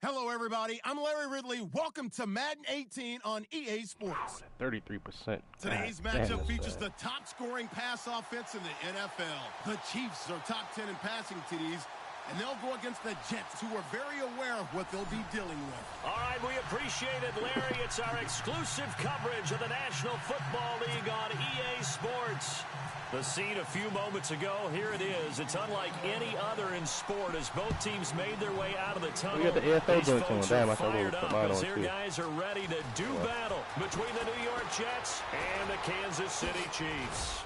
Hello, everybody. I'm Larry Ridley. Welcome to Madden 18 on EA Sports. 33%. Today's matchup features the top-scoring pass offense in the NFL. The Chiefs are top 10 in passing TDs, and they'll go against the Jets, who are very aware of what they'll be dealing with. All right, we appreciate it, Larry. It's our exclusive coverage of the National Football League on EA Sports. The scene a few moments ago, here it is. It's unlike any other in sport as both teams made their way out of the tunnel. We got the AFL joint on. Damn, I thought fired we up put mine as on their too. guys are ready to do battle between the New York Jets and the Kansas City Chiefs.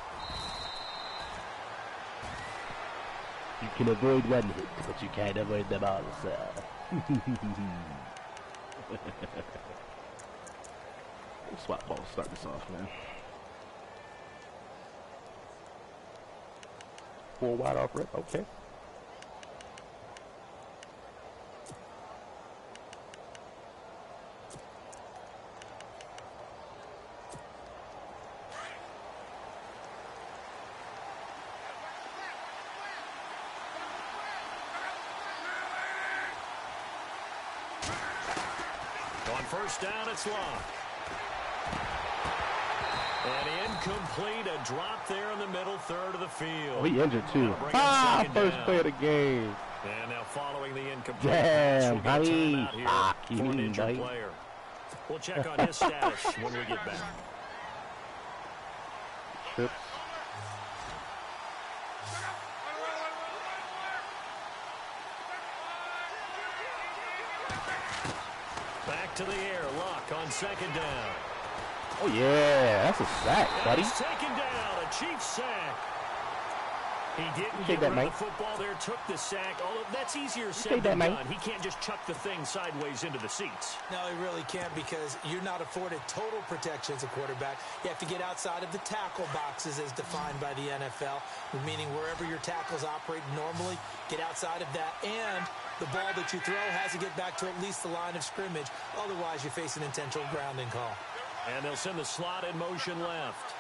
You can avoid one hit, but you can't avoid them all, sir. Swap ball, start this off, man. 4 wide off rip, okay. On first down, it's Locke. And incomplete, a drop there in the middle third of the field. Oh, he injured too. First play of the game. And now following the incomplete. Damn, pass, we buddy. got a timeout here for an injured player. We'll check on his status when we get back. Trips. Back to the air, Locke on second down. Oh yeah, that's a sack, buddy. He's taken down, a Chiefs sack. He didn't Take get that, rid of Mike. the football there, took the sack. Although that's easier said Take that, than Mike. done. He can't just chuck the thing sideways into the seats. No, he really can't because you're not afforded total protection as a quarterback. You have to get outside of the tackle boxes as defined by the NFL, meaning wherever your tackles operate normally, get outside of that. And the ball that you throw has to get back to at least the line of scrimmage. Otherwise, you face an intentional grounding call. And they'll send the slot in motion left.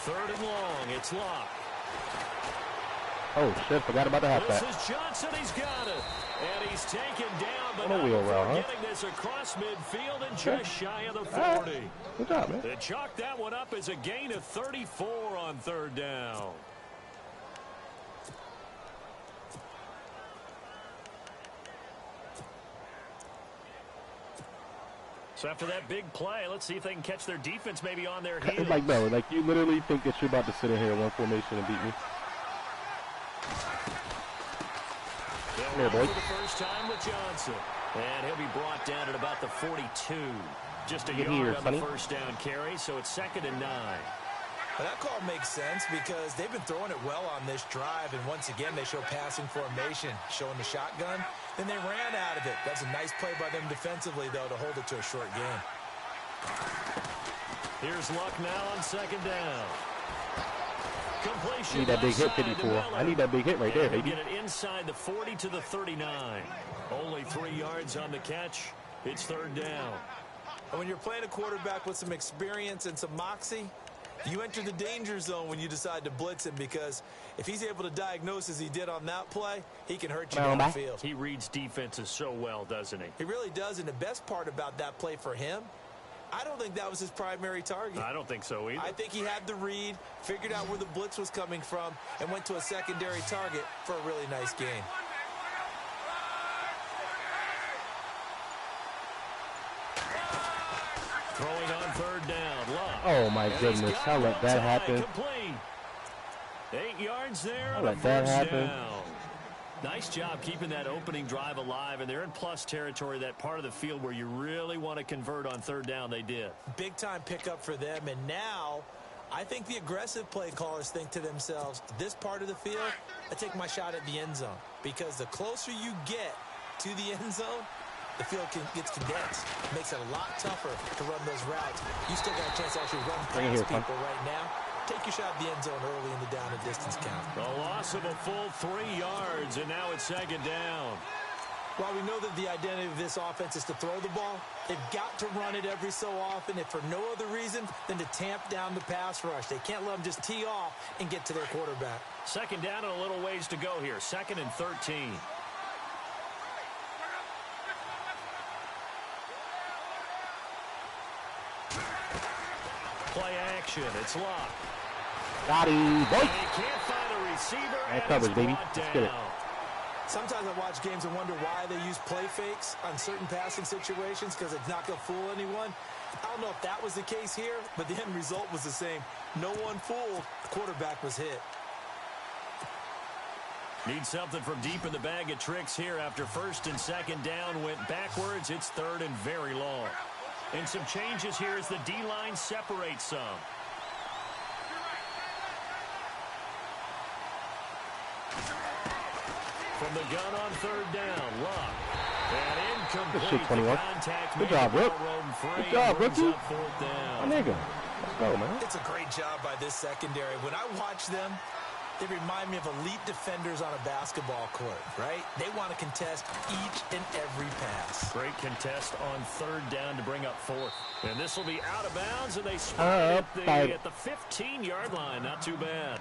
Third and long, it's Locke. Oh shit, forgot about the halfback. This is Johnson, he's got it. And he's taken down, but What a wheel route, huh? getting this across midfield and just shy of the 40. Good job, man. They chalk that one up as a gain of 34 on third down. So after that big play, let's see if they can catch their defense maybe on their heels. Like, no, like you literally think that you're about to sit in here in one formation and beat me. They'll run for the first time with Johnson. And he'll be brought down at about the 42. Just a yard on the first down carry, so it's 2nd and 9. Well, that call makes sense because they've been throwing it well on this drive, and once again, they show passing formation, showing the shotgun. Then they ran out of it. That's a nice play by them defensively, though, to hold it to a short gain. Here's Luck now on 2nd down. Completion. I need that big hit 54. I need that big hit right there, baby. Get it inside the 40 to the 39. Only 3 yards on the catch. It's 3rd down. And when you're playing a quarterback with some experience and some moxie, you enter the danger zone when you decide to blitz him because if he's able to diagnose as he did on that play, he can hurt you downfield. He reads defenses so well, doesn't he? He really does, and the best part about that play for him, I don't think that was his primary target. I don't think so either. I think he had the read, figured out where the blitz was coming from, and went to a secondary target for a really nice gain. Throwing on 3rd down, Love. Oh my goodness, how let that happen? Complete. 8 yards there. How let that happen? Down. Nice job keeping that opening drive alive, and they're in plus territory, that part of the field where you really want to convert on 3rd down. They did. Big-time pickup for them, and now I think the aggressive play callers think to themselves, this part of the field, I take my shot at the end zone, because the closer you get to the end zone, the field gets condensed. It makes it a lot tougher to run those routes. You still got a chance to actually run past people right now. take your shot at the end zone early in the down and distance count. A loss of a full 3 yards, and now it's second down. While we know that the identity of this offense is to throw the ball, they've got to run it every so often, if for no other reason than to tamp down the pass rush. They can't let them just tee off and get to their quarterback. Second down and a little ways to go here. 2nd and 13. Play action. It's locked. Got him, boy. And he can't find a receiver. And coverage, baby. Let's get it. Sometimes I watch games and wonder why they use play fakes on certain passing situations because it's not going to fool anyone. I don't know if that was the case here, but the end result was the same. No one fooled. The quarterback was hit. Need something from deep in the bag of tricks here after 1st and 2nd down went backwards. It's 3rd and very long. And some changes here as the D-line separates some. From the gun on 3rd down, Luck. And incomplete. Good shit, 21. Good job, Rook. Good job, Rookie. My nigga. Let's go, man. It's a great job by this secondary. When I watch them, they remind me of elite defenders on a basketball court, right? They want to contest each and every pass. Great contest on 3rd down to bring up 4th. And this will be out of bounds, and they spot it at the 15-yard line. Not too bad.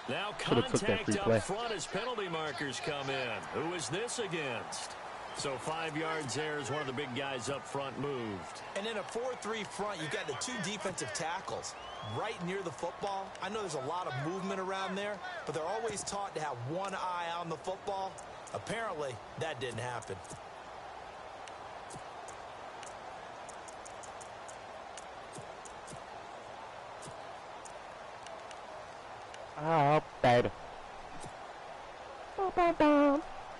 Now contact up front as penalty markers come in. Who is this against? So 5 yards there as one of the big guys up front moved. And in a 4-3 front, you've got the 2 defensive tackles right near the football. I know there's a lot of movement around there, but they're always taught to have one eye on the football. Apparently, that didn't happen. Oh, baby.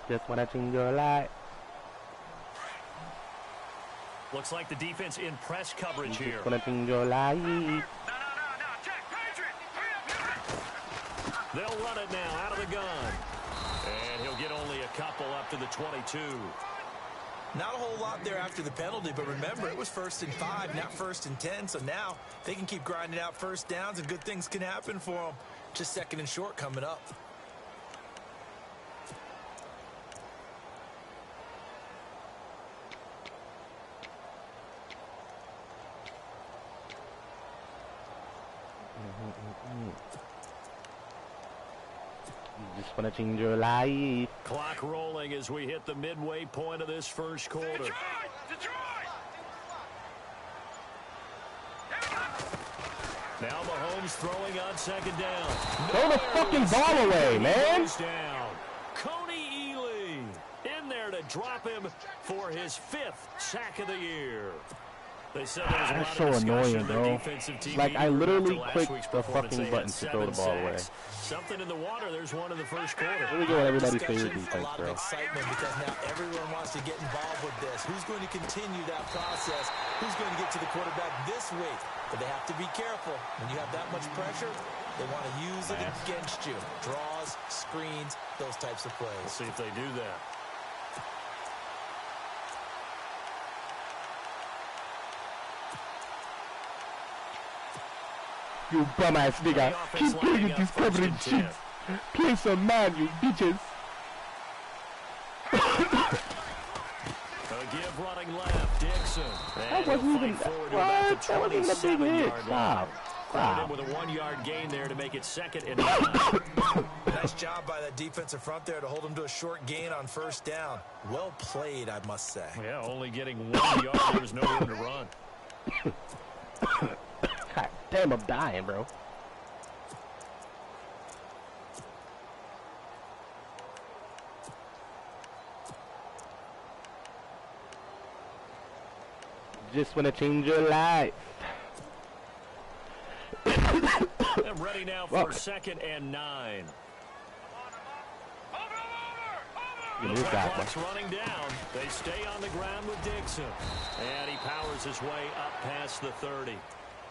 Just wanna change your life. Looks like the defense in press coverage here. Just wanna change your life. They'll run it now out of the gun. And he'll get only a couple up to the 22. Not a whole lot there after the penalty, but remember, it was 1st and 5, not 1st and 10. So now they can keep grinding out 1st downs, and good things can happen for them. Just 2nd and short coming up. You just wanna change your life. Clock rolling as we hit the midway point of this 1st quarter. Now Mahomes throwing on 2nd down. Throw the fucking ball away, man. Down. Coney Ely in there to drop him for his 5th sack of the year. They said there was a lot That's so of annoying, the bro. defensive team Like, I literally after last clicked week's the performance. fucking They button had to throw the 7 ball away. sacks. Something in the water. There's one in the 1st quarter. Here we go, everybody's favorite Discussion, defense, a lot of bro. excitement because now everyone wants to get involved with this. Who's going to continue that process? Who's going to get to the quarterback this week? But they have to be careful. When you have that much pressure, they want to use it against you. Draws, screens, those types of plays. We'll see if they do that. You bum ass nigga. Keep playing with these coverage shit. Play some man, you bitches. A give running left, Dixon. That wasn't even what? That wasn't even a big hit. Stop. Stop. With a 1-yard gain there to make it 2nd and 9. Nice job by that defensive front there to hold him to a short gain on 1st down. Well played, I must say. Yeah, only getting 1 yard. There was no room to run. God damn, I'm dying, bro. Just wanna change your life. And Ready now for 2nd and 9. The clock's running down. They stay on the ground with Dixon. And he powers his way up past the 30.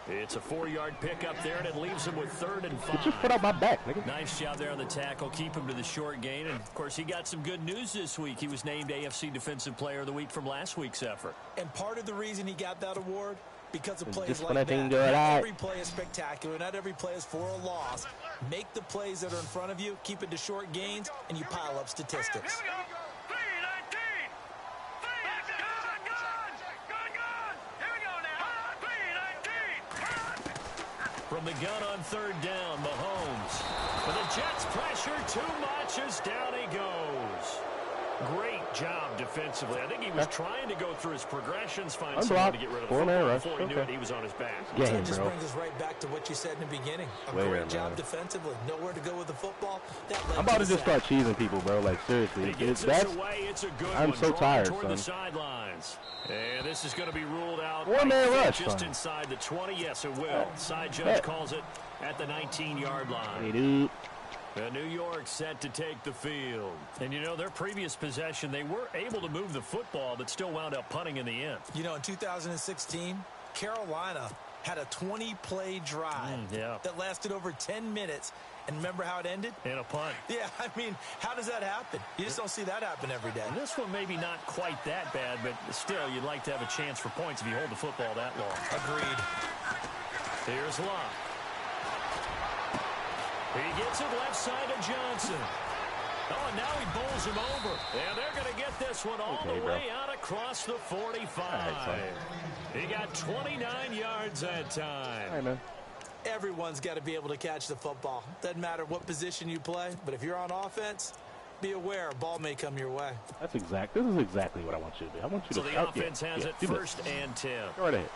It's a 4-yard pickup there, and it leaves him with 3rd and 5. Get your foot out my back, nigga. Nice job there on the tackle. Keep him to the short gain. And, of course, he got some good news this week. He was named AFC Defensive Player of the Week from last week's effort. And part of the reason he got that award, because of plays just like that. Not every play is spectacular. Not every play is for a loss. Make the plays that are in front of you, keep it to short gains, and you pile up statistics. Here we go. From the gun on 3rd down, Mahomes. But the Jets pressure too much as down he goes. Great job defensively. I think he was trying to go through his progressions, find someone to get rid of the football before he knew it. He was on his back. That just brings us right back to what you said in the beginning. A great job defensively. Nowhere to go with the football. I'm about to just start cheesing people, bro. Like, seriously. It's a good I'm so tired, toward son. the sidelines. And this is going to be ruled out. One-man rush, just son. Inside the 20. Yes, it will. Side judge calls it at the 19-yard line. Hey, dude. New York set to take the field. And, you know, their previous possession, they were able to move the football, but still wound up punting in the end. You know, in 2016, Carolina had a 20-play drive that lasted over 10 minutes. And remember how it ended? In a punt. Yeah, I mean, how does that happen? You just don't see that happen every day. And this one maybe not quite that bad, but still, you'd like to have a chance for points if you hold the football that long. Agreed. Here's Locke. He gets it left side of Johnson. Oh, and now he bowls him over. And they're going to get this one all the way out across the 45. He got 29 yards that time. Hey, man. Everyone's got to be able to catch the football. Doesn't matter what position you play, but if you're on offense, be aware a ball may come your way. This is exactly what I want you to do. I want you to. So the offense has it 1st and 10. Go right ahead.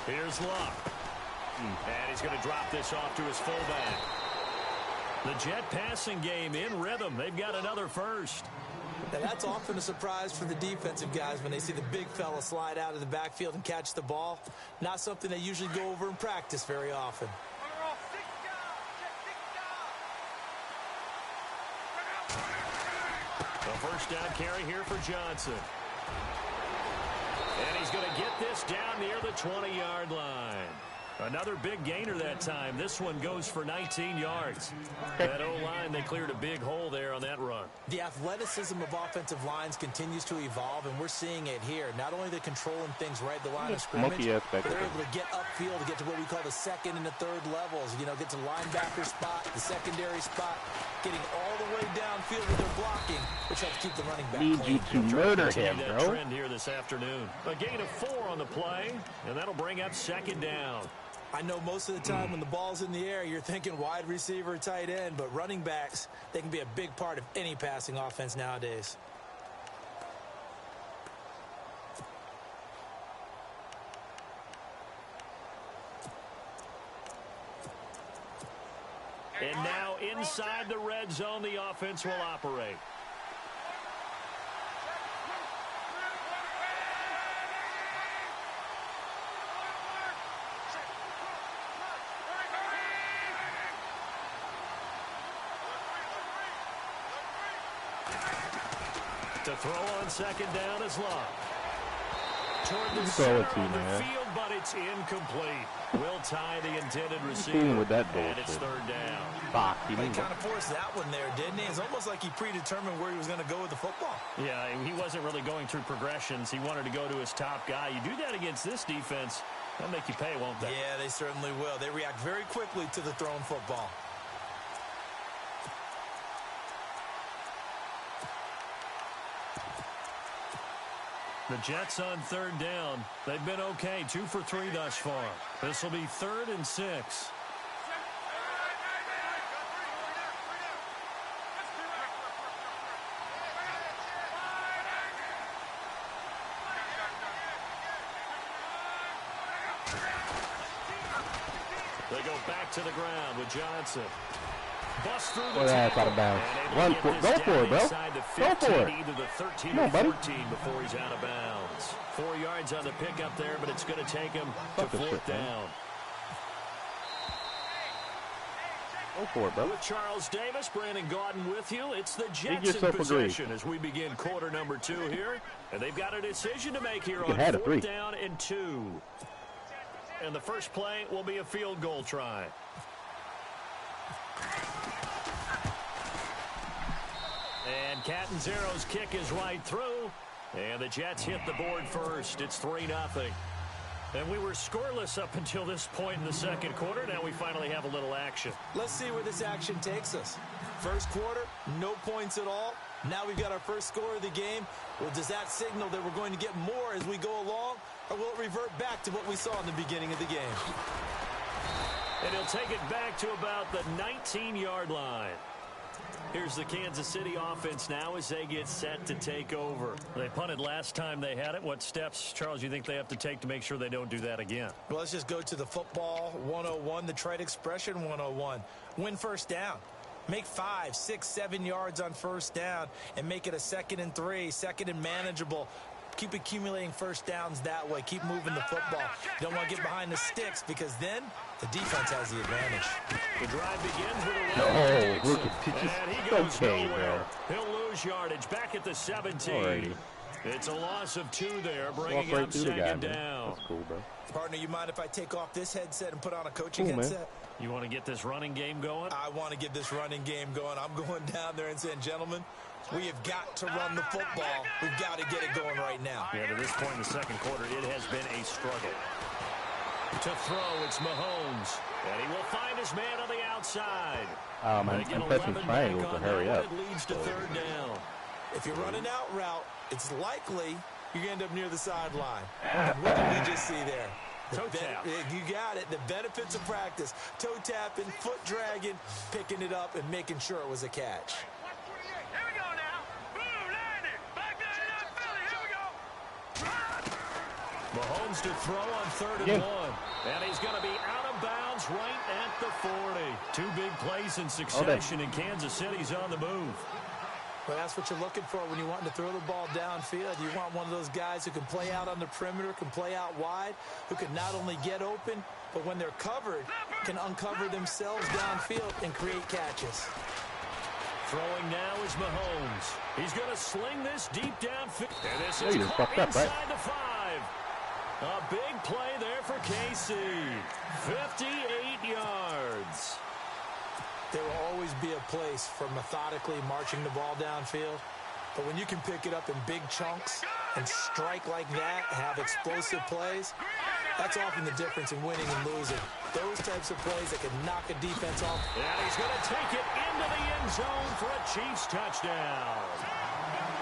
Here's Locke. And he's going to drop this off to his fullback. The Jet passing game in rhythm. They've got another first. Now that's often a surprise for the defensive guys when they see the big fella slide out of the backfield and catch the ball. Not something they usually go over in practice very often. The first down carry here for Johnson. And he's going to get this down near the 20-yard line. Another big gainer that time. This one goes for 19 yards. That O-line, they cleared a big hole there on that run. The athleticism of offensive lines continues to evolve, and we're seeing it here. Not only are they controlling things right at the line of scrimmage, but they're able to get upfield to get to what we call the 2nd and the 3rd levels. You know, get to the linebacker spot, the secondary spot, getting all the way downfield with their blocking, which helps keep the running back clean. Need you to murder him, bro. Trend here this afternoon. A gain of 4 on the play, and that'll bring up 2nd down. I know most of the time when the ball's in the air, you're thinking wide receiver, tight end, but running backs, they can be a big part of any passing offense nowadays. And now inside the red zone, the offense will operate. To throw on 2nd down is Locke. Toward the center of the field, but it's incomplete. Will tie the intended receiver. With that and it's 3rd down. He kind of forced that one there, didn't he? It's almost like he predetermined where he was going to go with the football. Yeah, he wasn't really going through progressions. He wanted to go to his top guy. You do that against this defense, they'll make you pay, won't they? Yeah, they certainly will. They react very quickly to the thrown football. The Jets on 3rd down. They've been okay, 2 for 3 thus far. This will be 3rd and 6. They go back to the ground with Johnson. Bust through Or the that's out of bounds. Run for it. Go for it, bro. Go for it. Either the 13 Come on, or buddy. 14 before he's out of bounds. 4 yards on the pickup there, but it's going to take him to Fuck this 4th shit, man. down. Go for it, bro. With Charles Davis, Brandon Gaudin with you. It's the Jets in yourself a possession as we begin quarter number 2 here. And they've got a decision to make here on have a 3. 4th down and 2. And the first play will be a field goal try. And Catanzaro's kick is right through. And the Jets hit the board first. It's 3-0. And we were scoreless up until this point in the second quarter. Now we finally have a little action. Let's see where this action takes us. First quarter, no points at all. Now we've got our first score of the game. Well, does that signal that we're going to get more as we go along? Or will it revert back to what we saw in the beginning of the game? And he'll take it back to about the 19-yard line. Here's the Kansas City offense now as they get set to take over. They punted last time they had it. What steps, Charles, you think they have to take to make sure they don't do that again? Well, let's just go to the football 101, the trite expression 101. Win first down. Make 5, 6, 7 yards on first down and make it a 2nd and 3, 2nd and manageable. Keep accumulating first downs that way. Keep moving the football. You don't want to get behind the sticks because then the defense has the advantage. The drive begins with a Oh, look at and he it. goes Okay, nowhere. bro. He'll lose yardage back at the 17. Alrighty. It's a loss of 2 there, Walk bringing right up through the guy, 2nd man. down. That's cool, bro. Partner, you mind if I take off this headset and put on a coaching Cool, man. headset? You want to get this running game going? I want to get this running game going. I'm going down there and saying, gentlemen, we have got to run the football. We've got to get it going right now. Yeah, to this point in the second quarter, it has been a struggle. To throw, it's Mahomes. And he will find his man on the outside. I'm They get pressing 11 triangle back to on hurry that up. one. It leads to 3rd down. If you're running out route, it's likely you're going to end up near the sideline. And what did we just see there? Toe tap. You got it. The benefits of practice. Toe tapping, foot dragging, picking it up, and making sure it was a catch. Here we go now. Boom, landed. Back down to Philly. Here we go. Mahomes to throw on 3rd and 1. And he's going to be out of bounds right at the 40. 2 big plays in succession, and Kansas City's on the move. Well, that's what you're looking for when you want to throw the ball downfield. You want one of those guys who can play out on the perimeter, can play out wide, who can not only get open, but when they're covered, can uncover themselves downfield and create catches. Throwing now is Mahomes. He's going to sling this deep downfield. And this Yeah, is you just caught fucked up, right? inside the 5. A big play there for KC. 58 yards. There will always be a place for methodically marching the ball downfield. But when you can pick it up in big chunks and strike like that, have explosive plays, that's often the difference in winning and losing. Those types of plays that can knock a defense off. And he's going to take it into the end zone for a Chiefs touchdown.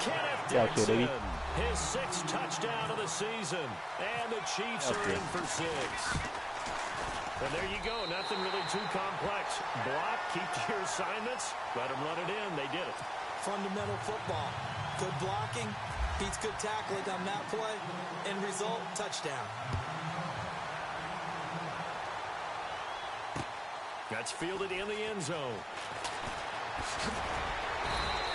Kenneth Yeah, okay, Dixon, baby. his 6th touchdown of the season. And the Chiefs are in for 6. And there you go. Nothing really too complex. Block, keep to your assignments, let them run it in. They did it. Fundamental football. Good blocking beats good tackling on that play. End result, touchdown. That's fielded in the end zone.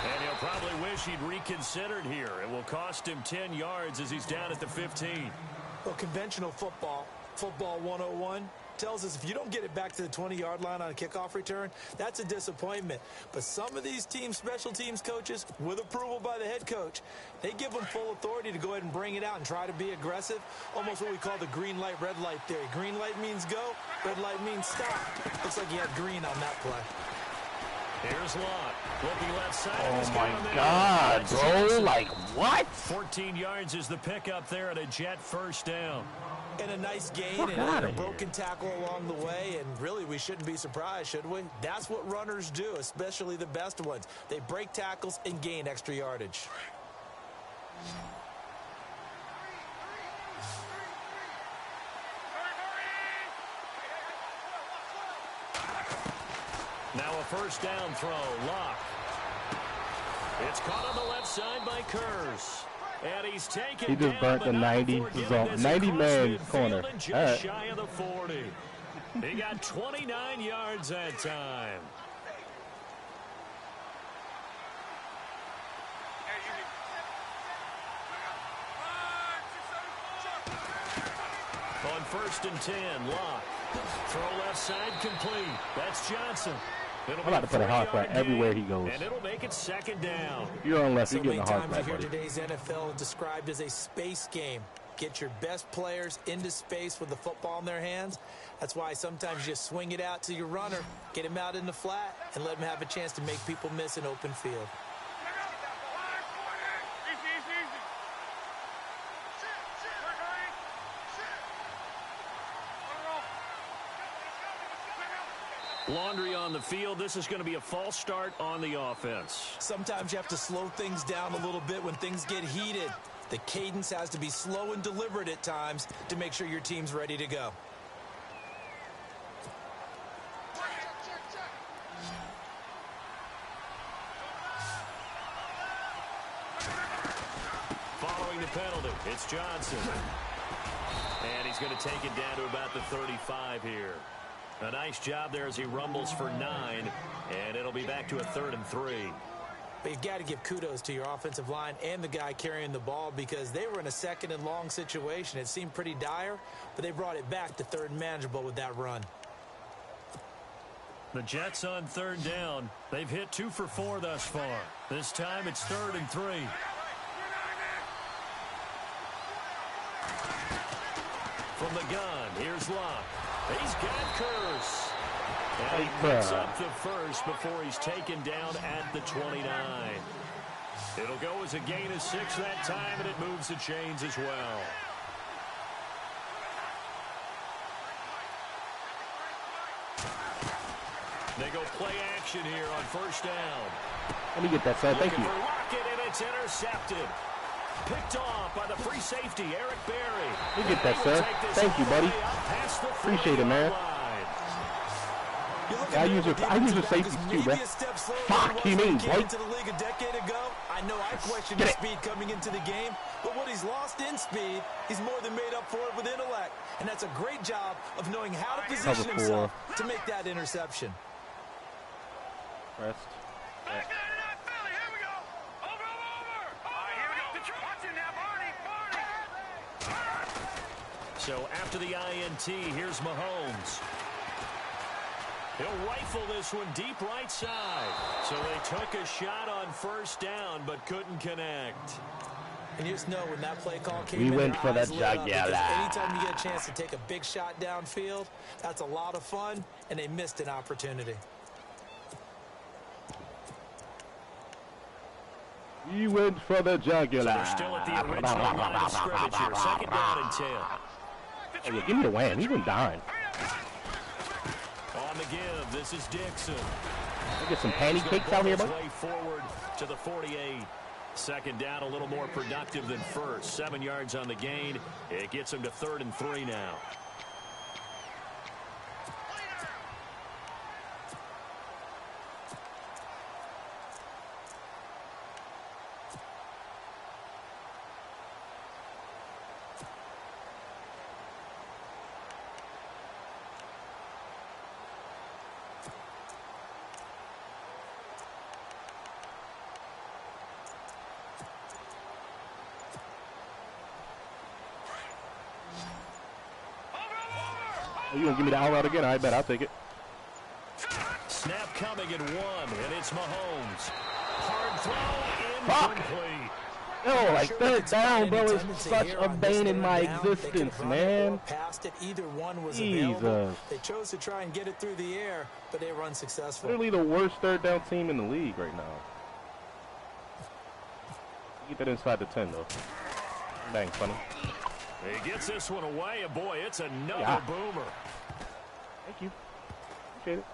And he'll probably wish he'd reconsidered here. It will cost him 10 yards as he's down at the 15. Well, conventional football, football 101, tells us if you don't get it back to the 20-yard line on a kickoff return, that's a disappointment. But some of these teams, special teams coaches, with approval by the head coach, they give them full authority to go ahead and bring it out and try to be aggressive, almost what we call the green light, red light theory. Green light means go, red light means stop. Looks like he had green on that play. Here's Lott. Looking left side. Oh, my God, bro. Like, what? 14 yards is the pickup there at a Jet first down. And a nice gain Fuck and outta a here. broken tackle along the way, and really we shouldn't be surprised, should we? That's what runners do, especially the best ones. They break tackles and gain extra yardage. Now a first down throw. Locke. It's caught on the left side by Kurz. And he's taken He just burnt the 90 zone, 90-man corner. Just All right. shy of the 40. He got 29 yards that time. On 1st and 10, Locke. Throw left side complete. That's Johnson. I'm about to put a hard flat everywhere he goes. And it'll make it 2nd down. You're on left. So You're getting many a hard times flat, you hear buddy. today's NFL described as a space game. Get your best players into space with the football in their hands. That's why sometimes you just swing it out to your runner, get him out in the flat, and let him have a chance to make people miss an open field. Laundry on the field. This is going to be a false start on the offense. Sometimes you have to slow things down a little bit when things get heated. The cadence has to be slow and deliberate at times to make sure your team's ready to go. Following the penalty, it's Johnson. And he's going to take it down to about the 35 here. A nice job there as he rumbles for 9, and it'll be back to a 3rd and 3. But you've got to give kudos to your offensive line and the guy carrying the ball because they were in a 2nd and long situation. It seemed pretty dire, but they brought it back to 3rd and manageable with that run. The Jets on 3rd down. They've hit 2 for 4 thus far. This time it's 3rd and 3. From the gun, here's Locke. He's got Curse. And he picks up the first before he's taken down at the 29. It'll go as a gain of 6 that time, and it moves the chains as well. They go play action here on 1st down. Let me get that, son. Thank you. For Lockett, and it's intercepted. Picked off by the free safety, Eric Berry. Let me get that, sir. Thank you, buddy. Appreciate it, man. Yeah, I use your safeties too, bro. Fuck, he means, right? Into the league a decade ago. I know I questioned his speed coming into the game, but what he's lost in speed, he's more than made up for it with intellect. And that's a great job of knowing how to position himself to make that interception. Rest. Back there to that Philly. Here we go. Over. All right, here we go. Watch it now, Barney. So after the INT, here's Mahomes. He'll rifle this one deep right side. So they took a shot on 1st down, but couldn't connect. And you just know when that play call came We in, went for their that eyes lit up, because jugular. anytime you get a chance to take a big shot downfield, that's a lot of fun, and they missed an opportunity. We went for the jugular. So they're still at the original line of scrimmage here. 2nd down and 10. Oh, yeah, give me the wham. He went dying. On the give, this is Dixon. Look at some pancakes out here, bro. Way forward to the 48. 2nd down, a little more productive than 1st. 7 yards on the gain. It gets him to 3rd and 3 now. Oh, you gonna give me the all out again? I bet I'll take it. Snap coming at 1, and it's Mahomes. Hard throw, incomplete. No, like 3rd down, bro, is such a bane in my existence, man. Past it, either one was Jesus. available. They chose to try and get it through the air, but they were unsuccessful. Literally the worst 3rd down team in the league right now. Get that inside the 10, though. Dang, funny. He gets this one away, and boy, it's another boomer. Thank you. Appreciate it.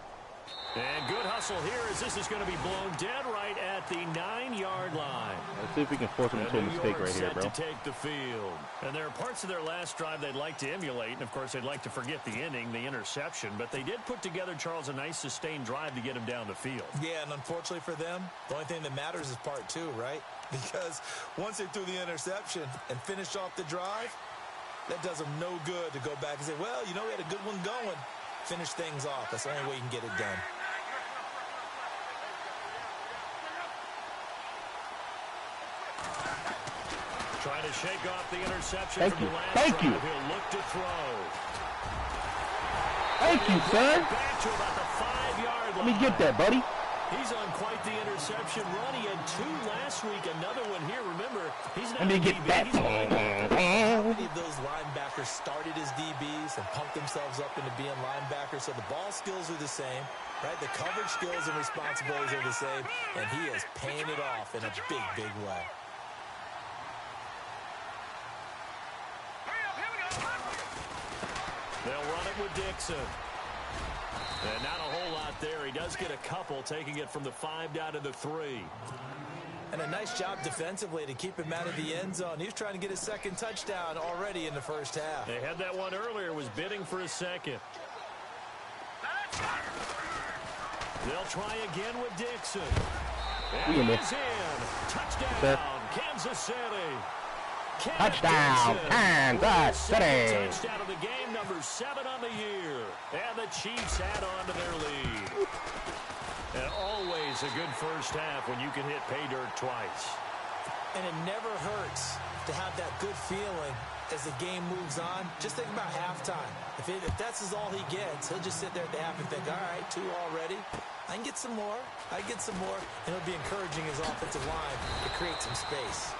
And good hustle here as this is going to be blown dead right at the 9-yard line. Let's see if we can force them into a mistake right here, bro. To take the field. And there are parts of their last drive they'd like to emulate, and of course they'd like to forget the inning, the interception, but they did put together, Charles, a nice sustained drive to get him down the field. Yeah, and unfortunately for them, the only thing that matters is part 2, right? Because once they threw the interception and finished off the drive, that does them no good to go back and say, well, you know, we had a good one going. Finish things off. That's the only way you can get it done. Trying to shake off the interception Thank from you. the last Thank you. drive. He'll look to throw. Thank you, sir. Back to about the 5-yard line. Let me get that, buddy. He's on quite the interception run. He had 2 last week. Another one here. Remember, he's not Let me a get DB. that. He's a linebacker. How many of those linebackers started as DBs and pumped themselves up into being linebackers? So the ball skills are the same, right? The coverage skills and responsibilities are the same, and he is paying it off in a big, big way. They'll run it with Dixon. And not a whole lot there. He does get a couple, taking it from the 5 down to the 3. And a nice job defensively to keep him out of the end zone. He was trying to get his second touchdown already in the first half. They had that one earlier, was bidding for a second. They'll try again with Dixon. And We in there. he's in. Touchdown, Sir. Kansas City. Kenneth Touchdown, Dixon. Kansas City. Second touchdown of the game, number 7 on the year. And the Chiefs add on to their lead. And always a good first half when you can hit pay dirt twice. And it never hurts to have that good feeling as the game moves on. Just think about halftime. If that's all he gets, he'll just sit there at the half and think, all right, 2 already. I can get some more. I can get some more. And it'll be encouraging his offensive line to create some space.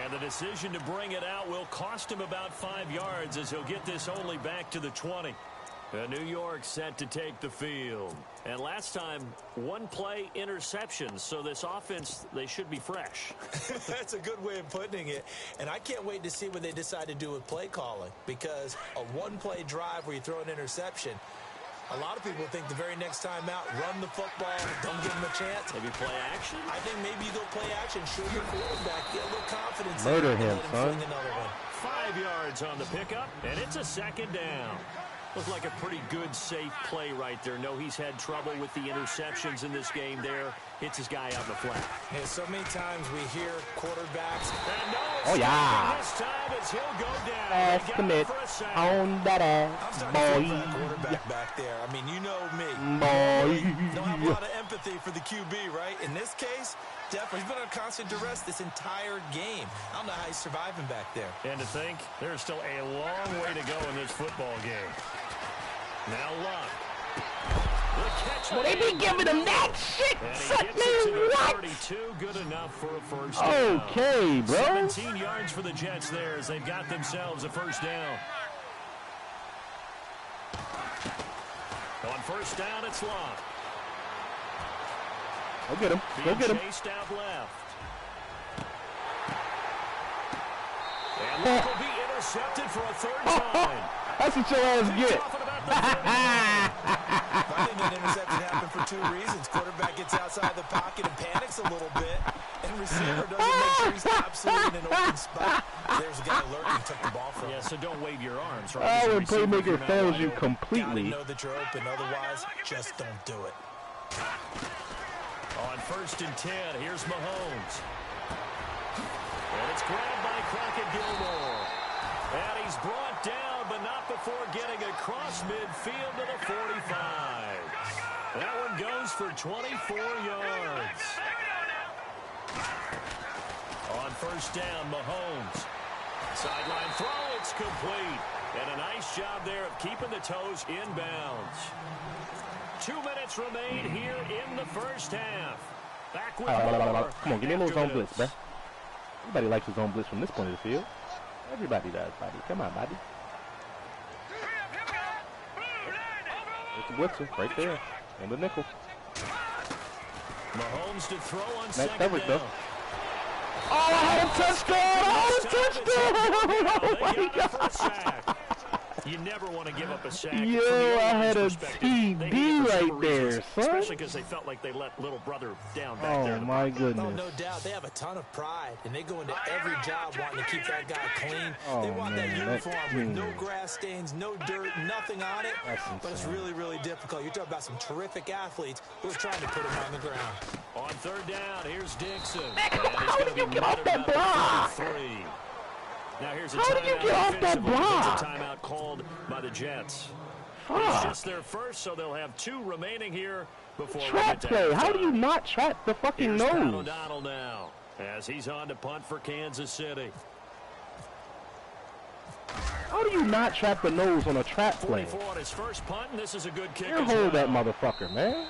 And the decision to bring it out will cost him about 5 yards as he'll get this only back to the 20. New York set to take the field. And last time, 1-play interceptions. So this offense, they should be fresh. That's a good way of putting it. And I can't wait to see what they decide to do with play calling. Because a 1-play drive where you throw an interception, a lot of people think the very next time out, run the football, don't give them a chance. Maybe play action? I think maybe you go play action, show your quarterback, get a little confidence. Murder in him, let son. fling another one. 5 yards on the pickup, and it's a second down. Looked like a pretty good, safe play right there. No, he's had trouble with the interceptions in this game there. Hits his guy out in the flat. Yeah, so many times we hear quarterbacks. And no, Oh, yeah. this time as he'll go down. Ass They got him commit for a sack. on that I'm ass, starting to feel boy. that quarterback back there. I mean, you know me. Don't have a Boy. lot of empathy for the QB, right? In this case, definitely. He's been under constant duress this entire game. I don't know how he's surviving back there. And to think, there's still a long way to go in this football game. Now Luck. The catch. Well, they be giving him that shit, And he suck gets it to me, the what? 32, good enough for a first down. Okay, bro. 17 yards for the Jets there as they've got themselves a first down. On first down, it's Luck. Go get him. Go Being get him. chased out left. And Luck will be intercepted for a third time. That's what your ass get. Talking about the 39. I think that interception happened for 2 reasons. Quarterback gets outside the pocket and panics a little bit. And receiver doesn't make sure he's absolutely in an open spot. There's a guy lurking, took the ball from him. Yeah, so don't wave your arms. Right? Oh, As a when receiver, playmaker you're not fails wide you open. Gotta completely. know that you're open. Otherwise, just don't do it. On first and 10, here's Mahomes. And it's grabbed by Crockett Gilmore. And he's brought down, but not before getting across midfield to the 45. That one goes for 24 yards. On first down, Mahomes. Sideline throw, it's complete. And a nice job there of keeping the toes inbounds. 2 minutes remain here in the first half. Back with more. Come on, give me a little zone after blitz, this. bruh. Everybody likes a zone blitz from this point of the field. Everybody does, buddy. Come on, buddy. There's the blitzer right there. On the nickel. Mahomes to throw on Nice second coverage, down. though. Oh, I had a touchdown! I had a touchdown! Oh, my God. You never want to give up a sack. Yo, From the I had a offense perspective, they did it TD for right several there, reasons, son. Especially because they felt like they let little brother down back there. Oh, my Oh, goodness. no doubt. They have a ton of pride, and they go into every job wanting to keep that guy clean. Oh, They want man, that that uniform with no team. grass stains, no dirt, nothing on it. That's But it's insane. really, really difficult. You're talking about some terrific athletes who are trying to put him on the ground. On third down, here's Dixon. How did you get off that block? Now here's a How did you timeout get off that offensively. block? It's a timeout called by the Jets. It's Fuck. just their first, so they'll have 2 remaining here before we Trap get to play. How do you halftime. not trap the fucking Here's Pat nose? O'Donnell now as he's on to punt for Kansas City. How do you not trap the nose on a trap play? 44 on his first punt, and this is a good kick You as hold that well. motherfucker, man.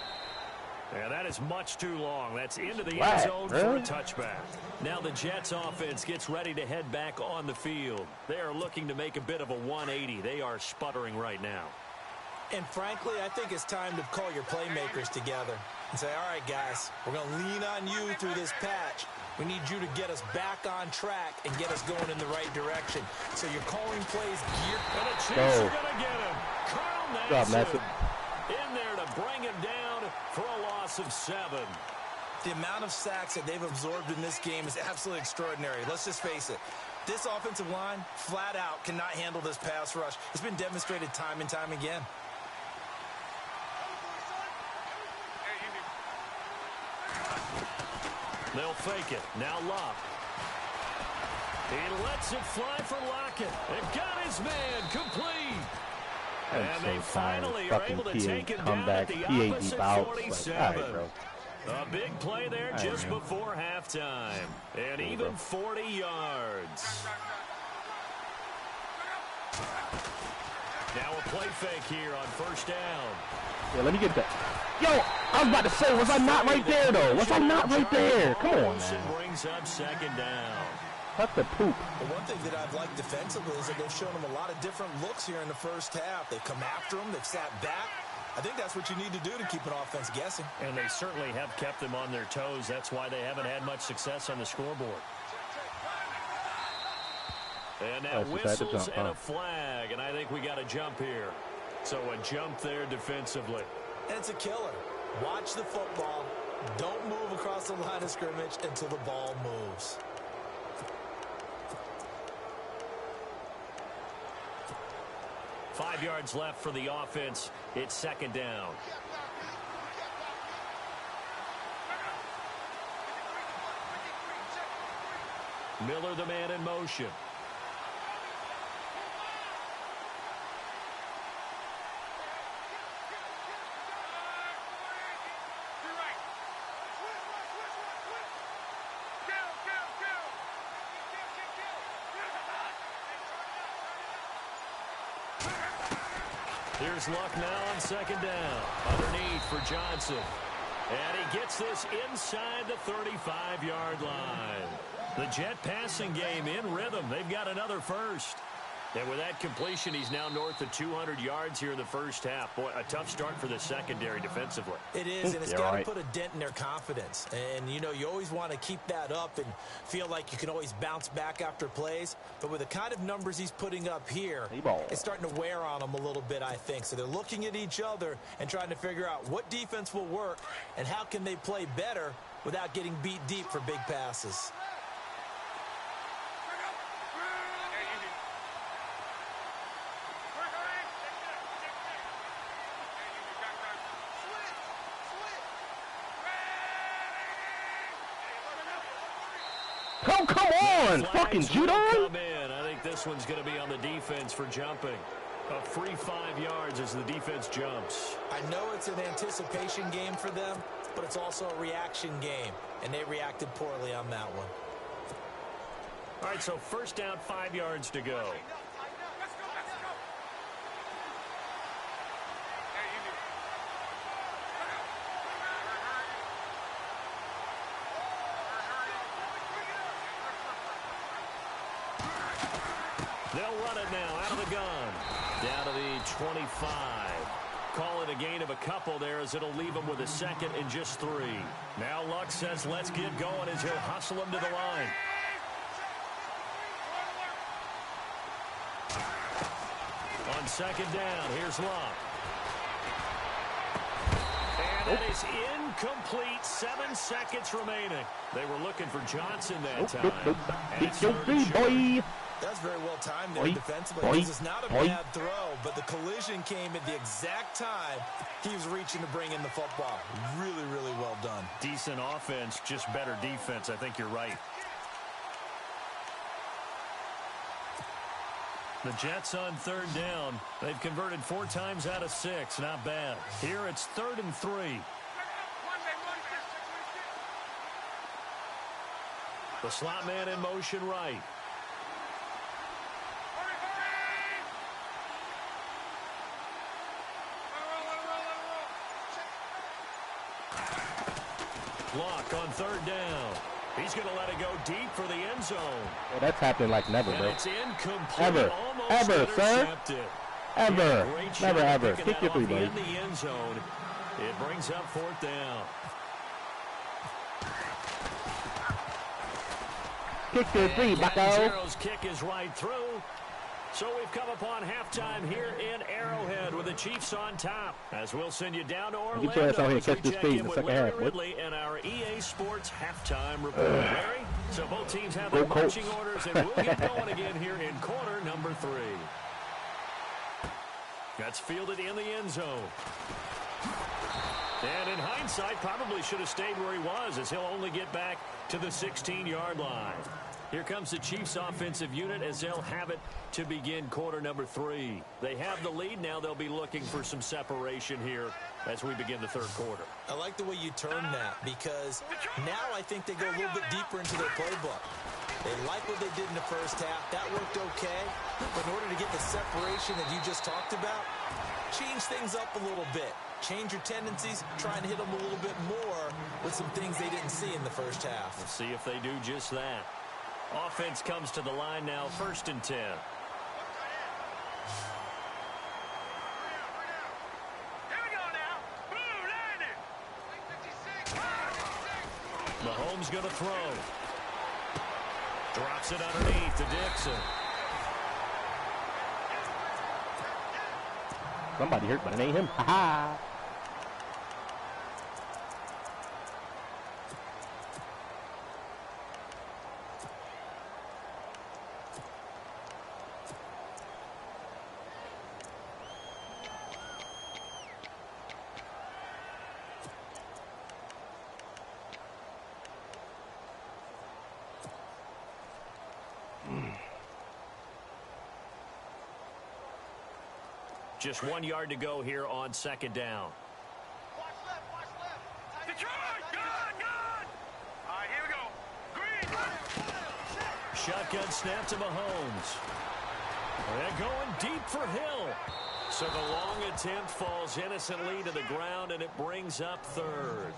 Yeah, that is much too long. That's into the Right, end zone for really? a touchback. Now the Jets offense gets ready to head back on the field. They are looking to make a bit of a 180. They are sputtering right now. And frankly, I think it's time to call your playmakers together and say, all right, guys, we're going to lean on you through this patch. We need you to get us back on track and get us going in the right direction. So you're calling plays geared. And the Chiefs Go. are going to get him. Carl Good job, Nassib Nassib. in there to bring him down for a loss of 7. The amount of sacks that they've absorbed in this game is absolutely extraordinary. Let's just face it. This offensive line, flat out, cannot handle this pass rush. It's been demonstrated time and time again. They'll fake it. Now Locke. He lets it fly for Lockett. It got his man complete. And they finally are able to take him down at the opposite 47. A big play there just before halftime. And even 40 yards. Now a play fake here on first down. Yeah, let me get that. Yo, I was about to say, was I not right there, though? Was I not right there? Come on, man. Brings up second down. Cut the poop. But one thing that I've liked defensively is that they've shown them a lot of different looks here in the first half. They've come after them. They've sat back. I think that's what you need to do to keep an offense guessing. And they certainly have kept them on their toes. That's why they haven't had much success on the scoreboard. And now whistles and a flag, and I think we got a jump here. So a jump there defensively. And it's a killer. Watch the football. Don't move across the line of scrimmage until the ball moves. Five yards left for the offense. It's second down. Miller, the man in motion. Here's Luck now on second down. Underneath for Johnson. And he gets this inside the 35-yard line. The Jet passing game in rhythm. They've got another first. And with that completion, he's now north of 200 yards here in the first half. Boy, a tough start for the secondary defensively. It is, and it's got to put a dent in their confidence. And, you know, you always want to keep that up and feel like you can always bounce back after plays. But with the kind of numbers he's putting up here, it's starting to wear on them a little bit, I think. So they're looking at each other and trying to figure out what defense will work and how can they play better without getting beat deep for big passes. Oh, come on! Fucking Judon! I think this one's going to be on the defense for jumping. A free 5 yards as the defense jumps. I know it's an anticipation game for them, but it's also a reaction game, and they reacted poorly on that one. All right, so first down, 5 yards to go. They'll run it now out of the gun. Down to the 25. Call it a gain of a couple there as it'll leave them with a second and just 3. Now Luck says let's get going as he'll hustle him to the line. On second down, here's Luck. And that is incomplete. 7 seconds remaining. They were looking for Johnson that time. And it's boy. That's very well timed there defensively. This is not a bad throw, but the collision came at the exact time he was reaching to bring in the football. Really, really well done. Decent offense, just better defense. I think you're right. The Jets on third down. They've converted 4 times out of 6. Not bad. Here it's 3rd and 3. The slot man in motion right. clock on third down. He's going to let it go deep for the end zone. Well, that's happening like never, bro. And it's incomplete. Ever. Almost Ever, sir. intercepted. Ever. Yeah, great shot Never, ever. picking Kick that your three, off buddy. in the end zone. It brings up fourth down. Kick your three, bucko. Catanzaro's kick is right through. So we've come upon halftime here in Arrowhead with the Chiefs on top. As we'll send you down to Orlando. Get your ass out here and as we catch this check speed in in the with second Larry half, boy. Ridley and our EA Sports halftime report. Larry, so both teams have their Go Colts. marching orders, and we'll get going again here in quarter number 3. That's fielded in the end zone. And in hindsight, probably should have stayed where he was, as he'll only get back to the 16-yard line. Here comes the Chiefs offensive unit as they'll have it to begin quarter number 3. They have the lead. Now they'll be looking for some separation here as we begin the third quarter. I like the way you term that, because now I think they go a little bit deeper into their playbook. They like what they did in the first half. That worked okay. But in order to get the separation that you just talked about, change things up a little bit. Change your tendencies, try and hit them a little bit more with some things they didn't see in the first half. We'll see if they do just that. Offense comes to the line now, 1st and 10. Here we go now. Blue landing. Mahomes going to throw. Drops it underneath to Dixon. Somebody hurt, but it ain't him. Ha ha. Just 1 yard to go here on 2nd down. Watch left, watch left. Detroit, gone. All right, here we go. Green. Shotgun snap to Mahomes. They're going deep for Hill. So the long attempt falls innocently to the ground, and it brings up 3rd.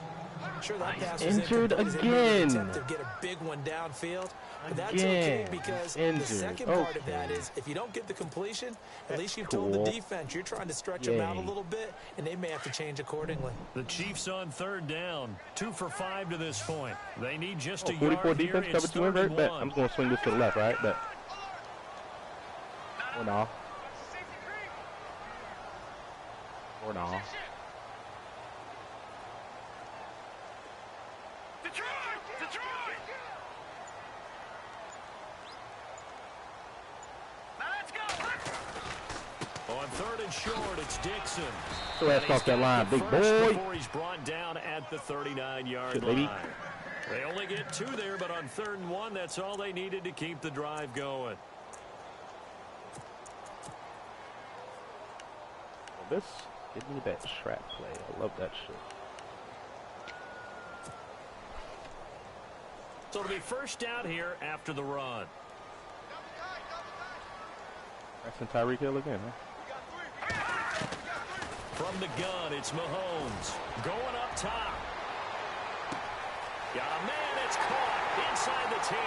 Sure, that pass was Injured incomplete as they made an again. attempt to get a big one downfield. But that's Again. okay, because Injured. the second part of that Okay. is if you don't get the completion, at least you've Cool. told the defense you're trying to stretch them out a Yay. little bit, and they may have to change accordingly. The Chiefs on 3rd down. 2 for 5 to this point. They need just a 44 yard here. defense, It's cover 2 3rd invert. and Bet. 1. I'm just going to swing this to the left, right? Bet. Or no. Or no. Detroit. Now let's go. On 3rd and short, it's Dixon. So ass off that line, big boy. Before he's brought down at the 39-yard Shit, line. baby. They only get 2 there, but on 3rd and 1, that's all they needed to keep the drive going. This, give me that trap play. I love that shit. So it'll be 1st down here after the run. That's in Tyreek Hill again, huh? From the gun, it's Mahomes. Going up top. Yeah, man, it's caught inside the 10.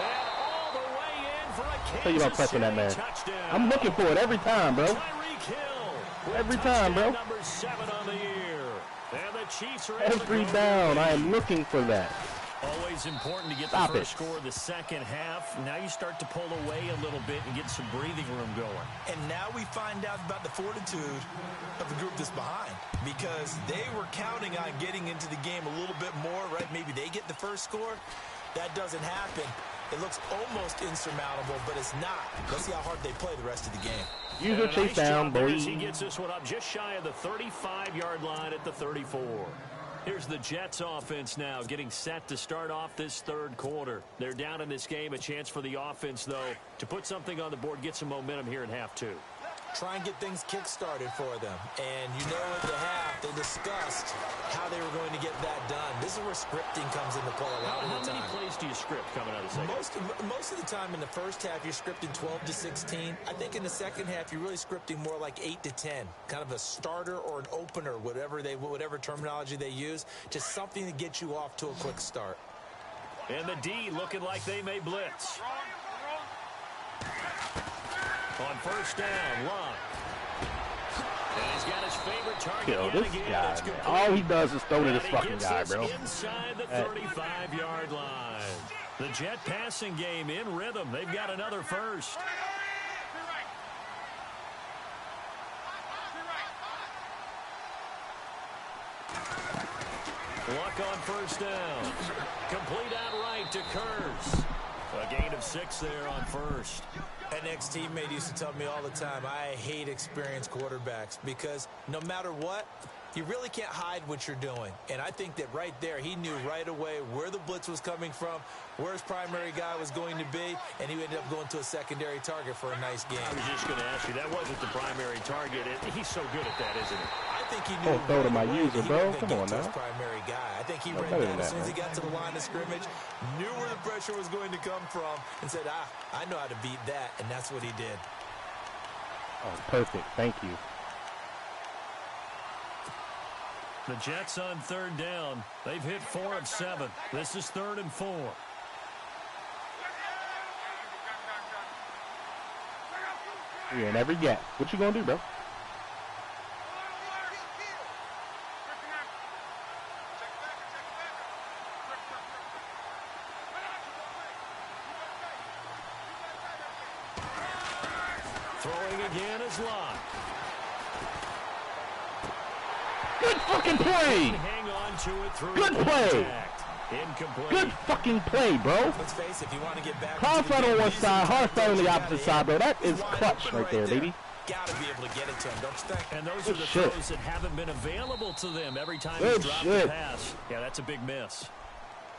And all the way in for a Tell you about Kansas pressing that City man. touchdown. I'm looking for it every time, bro. Tyreek Hill. with Every time, bro. touchdown number 7 on the year. And the Chiefs are able to Every go down, to the I lead. am looking for that. Always important to get Stop the first it. score of the second half. Now you start to pull away a little bit and get some breathing room going. And now we find out about the fortitude of the group that's behind, because they were counting on getting into the game a little bit more, right? Maybe they get the first score. That doesn't happen. It looks almost insurmountable, but it's not. Let's see how hard they play the rest of the game. Use And a a chase nice down, job there boy. as he gets this one up just shy of the 35-yard line at the 34. Here's the Jets offense now getting set to start off this third quarter. They're down in this game. A chance for the offense, though, to put something on the board, get some momentum here in half 2. try and get things kick-started for them. And you know at the half, they discussed how they were going to get that done. This is where scripting comes into play a lot of the time. How many plays do you script coming out of the second? Most of the time in the first half, you're scripting 12 to 16. I think in the second half, you're really scripting more like 8 to 10. Kind of a starter or an opener, whatever terminology they use. Just something to get you off to a quick start. And the D looking like they may blitz. On first down, Love. And he's got his favorite target. Yo, this guy, man, all he does is throw to this fucking guy, bro. Inside the 35-yard line. The Jet passing game in rhythm. They've got another first. Luck on first down. Complete outright to Kurz. A gain of 6 there on first. An ex-teammate used to tell me all the time, I hate experienced quarterbacks because no matter what, you really can't hide what you're doing. And I think that right there, he knew right away where the blitz was coming from, where his primary guy was going to be, and he ended up going to a secondary target for a nice game. I was just going to ask you, that wasn't the primary target. He's so good at that, isn't he? I think he knew throw to my user, bro. Come on now. His primary guy. I think he read that as soon as he got to the line of scrimmage, knew where the pressure was going to come from, and said, I know how to beat that, and that's what he did. Oh, perfect. Thank you. The Jets on third down. They've hit 4 of 7. This is 3rd and 4. You never get. What you gonna do, bro? Throwing again is Locke. Good fucking play. Hang on to it through Good play. Incomplete. Good fucking play, bro. Let's face it, if you want to get back Crossfight on one side, hardfight on the opposite side, bro. That is clutch right there, baby. Gotta be able to get it to him, don't you think? And those are the shit. throws that haven't been available to them every time Good he's dropped shit. the pass. Yeah, that's a big miss.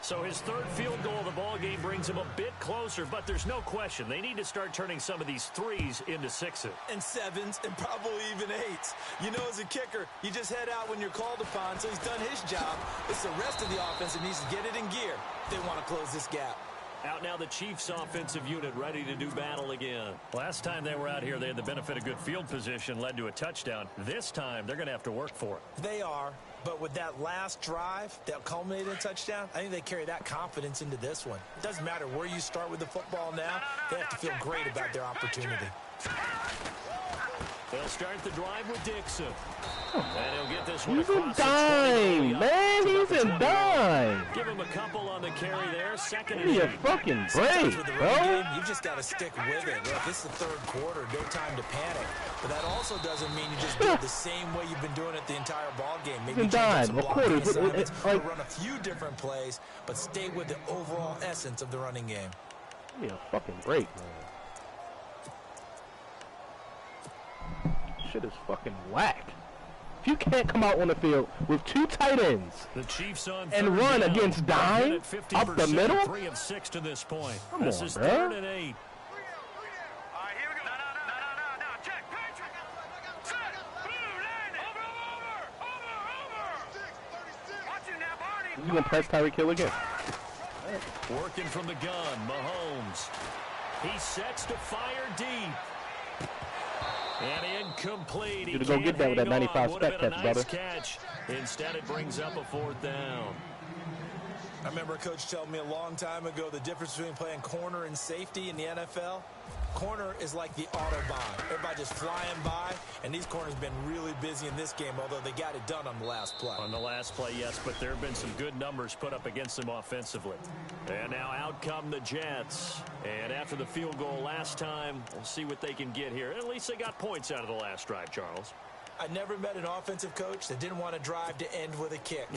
So his 3rd field goal of the ball game brings him a bit closer, but there's no question they need to start turning some of these 3s into 6s. And 7s, and probably even 8s. You know, as a kicker, you just head out when you're called upon, so he's done his job. It's the rest of the offense that needs to get it in gear if they want to close this gap. Out now the Chiefs offensive unit ready to do battle again. Last time they were out here, they had the benefit of good field position, led to a touchdown. This time, they're going to have to work for it. They are, but with that last drive that culminated in a touchdown, I think they carry that confidence into this one. It doesn't matter where you start with the football now. They have to feel great about their opportunity. They'll start the drive with Dixon. And he'll get this one He's a across the dime, 20. man. He's a dime. Give him a couple on the carry there. Second Give and me a 8. fucking Sometimes break, with the bro. run game, you've just got to stick with it. Look, this is the 3rd quarter, no time to panic. But that also doesn't mean you just do it the same way you've been doing it the entire ball game. Maybe change up some blocking assignments or run a few different plays, but stay with the overall essence of the running game. Give me a fucking break, man. Shit is fucking whack. If you can't come out on the field with 2 tight ends The Chiefs on and third run down. against dime They've hit it up the 50%, middle, 3 of 6 to this point. Come This on, is bro. 3rd and 8. All right, here we go. No. Check. Set. Blue line. Over. Watch it now, Barney. you gonna press Tyreek Hill again? Working from the gun, Mahomes. He sets to fire deep. And incomplete. He You're gonna go get that with that 95 Would've spec been a catch, nice brother. catch. Instead, it brings up a 4th down. I remember a coach telling me a long time ago the difference between playing corner and safety in the NFL. Corner is like the Autobahn. Everybody just flying by, and these corners have been really busy in this game, although they got it done on the last play. On the last play, yes, but there have been some good numbers put up against them offensively. And now out come the Jets. And after the field goal last time, we'll see what they can get here. At least they got points out of the last drive, Charles. I never met an offensive coach that didn't want to drive to end with a kick.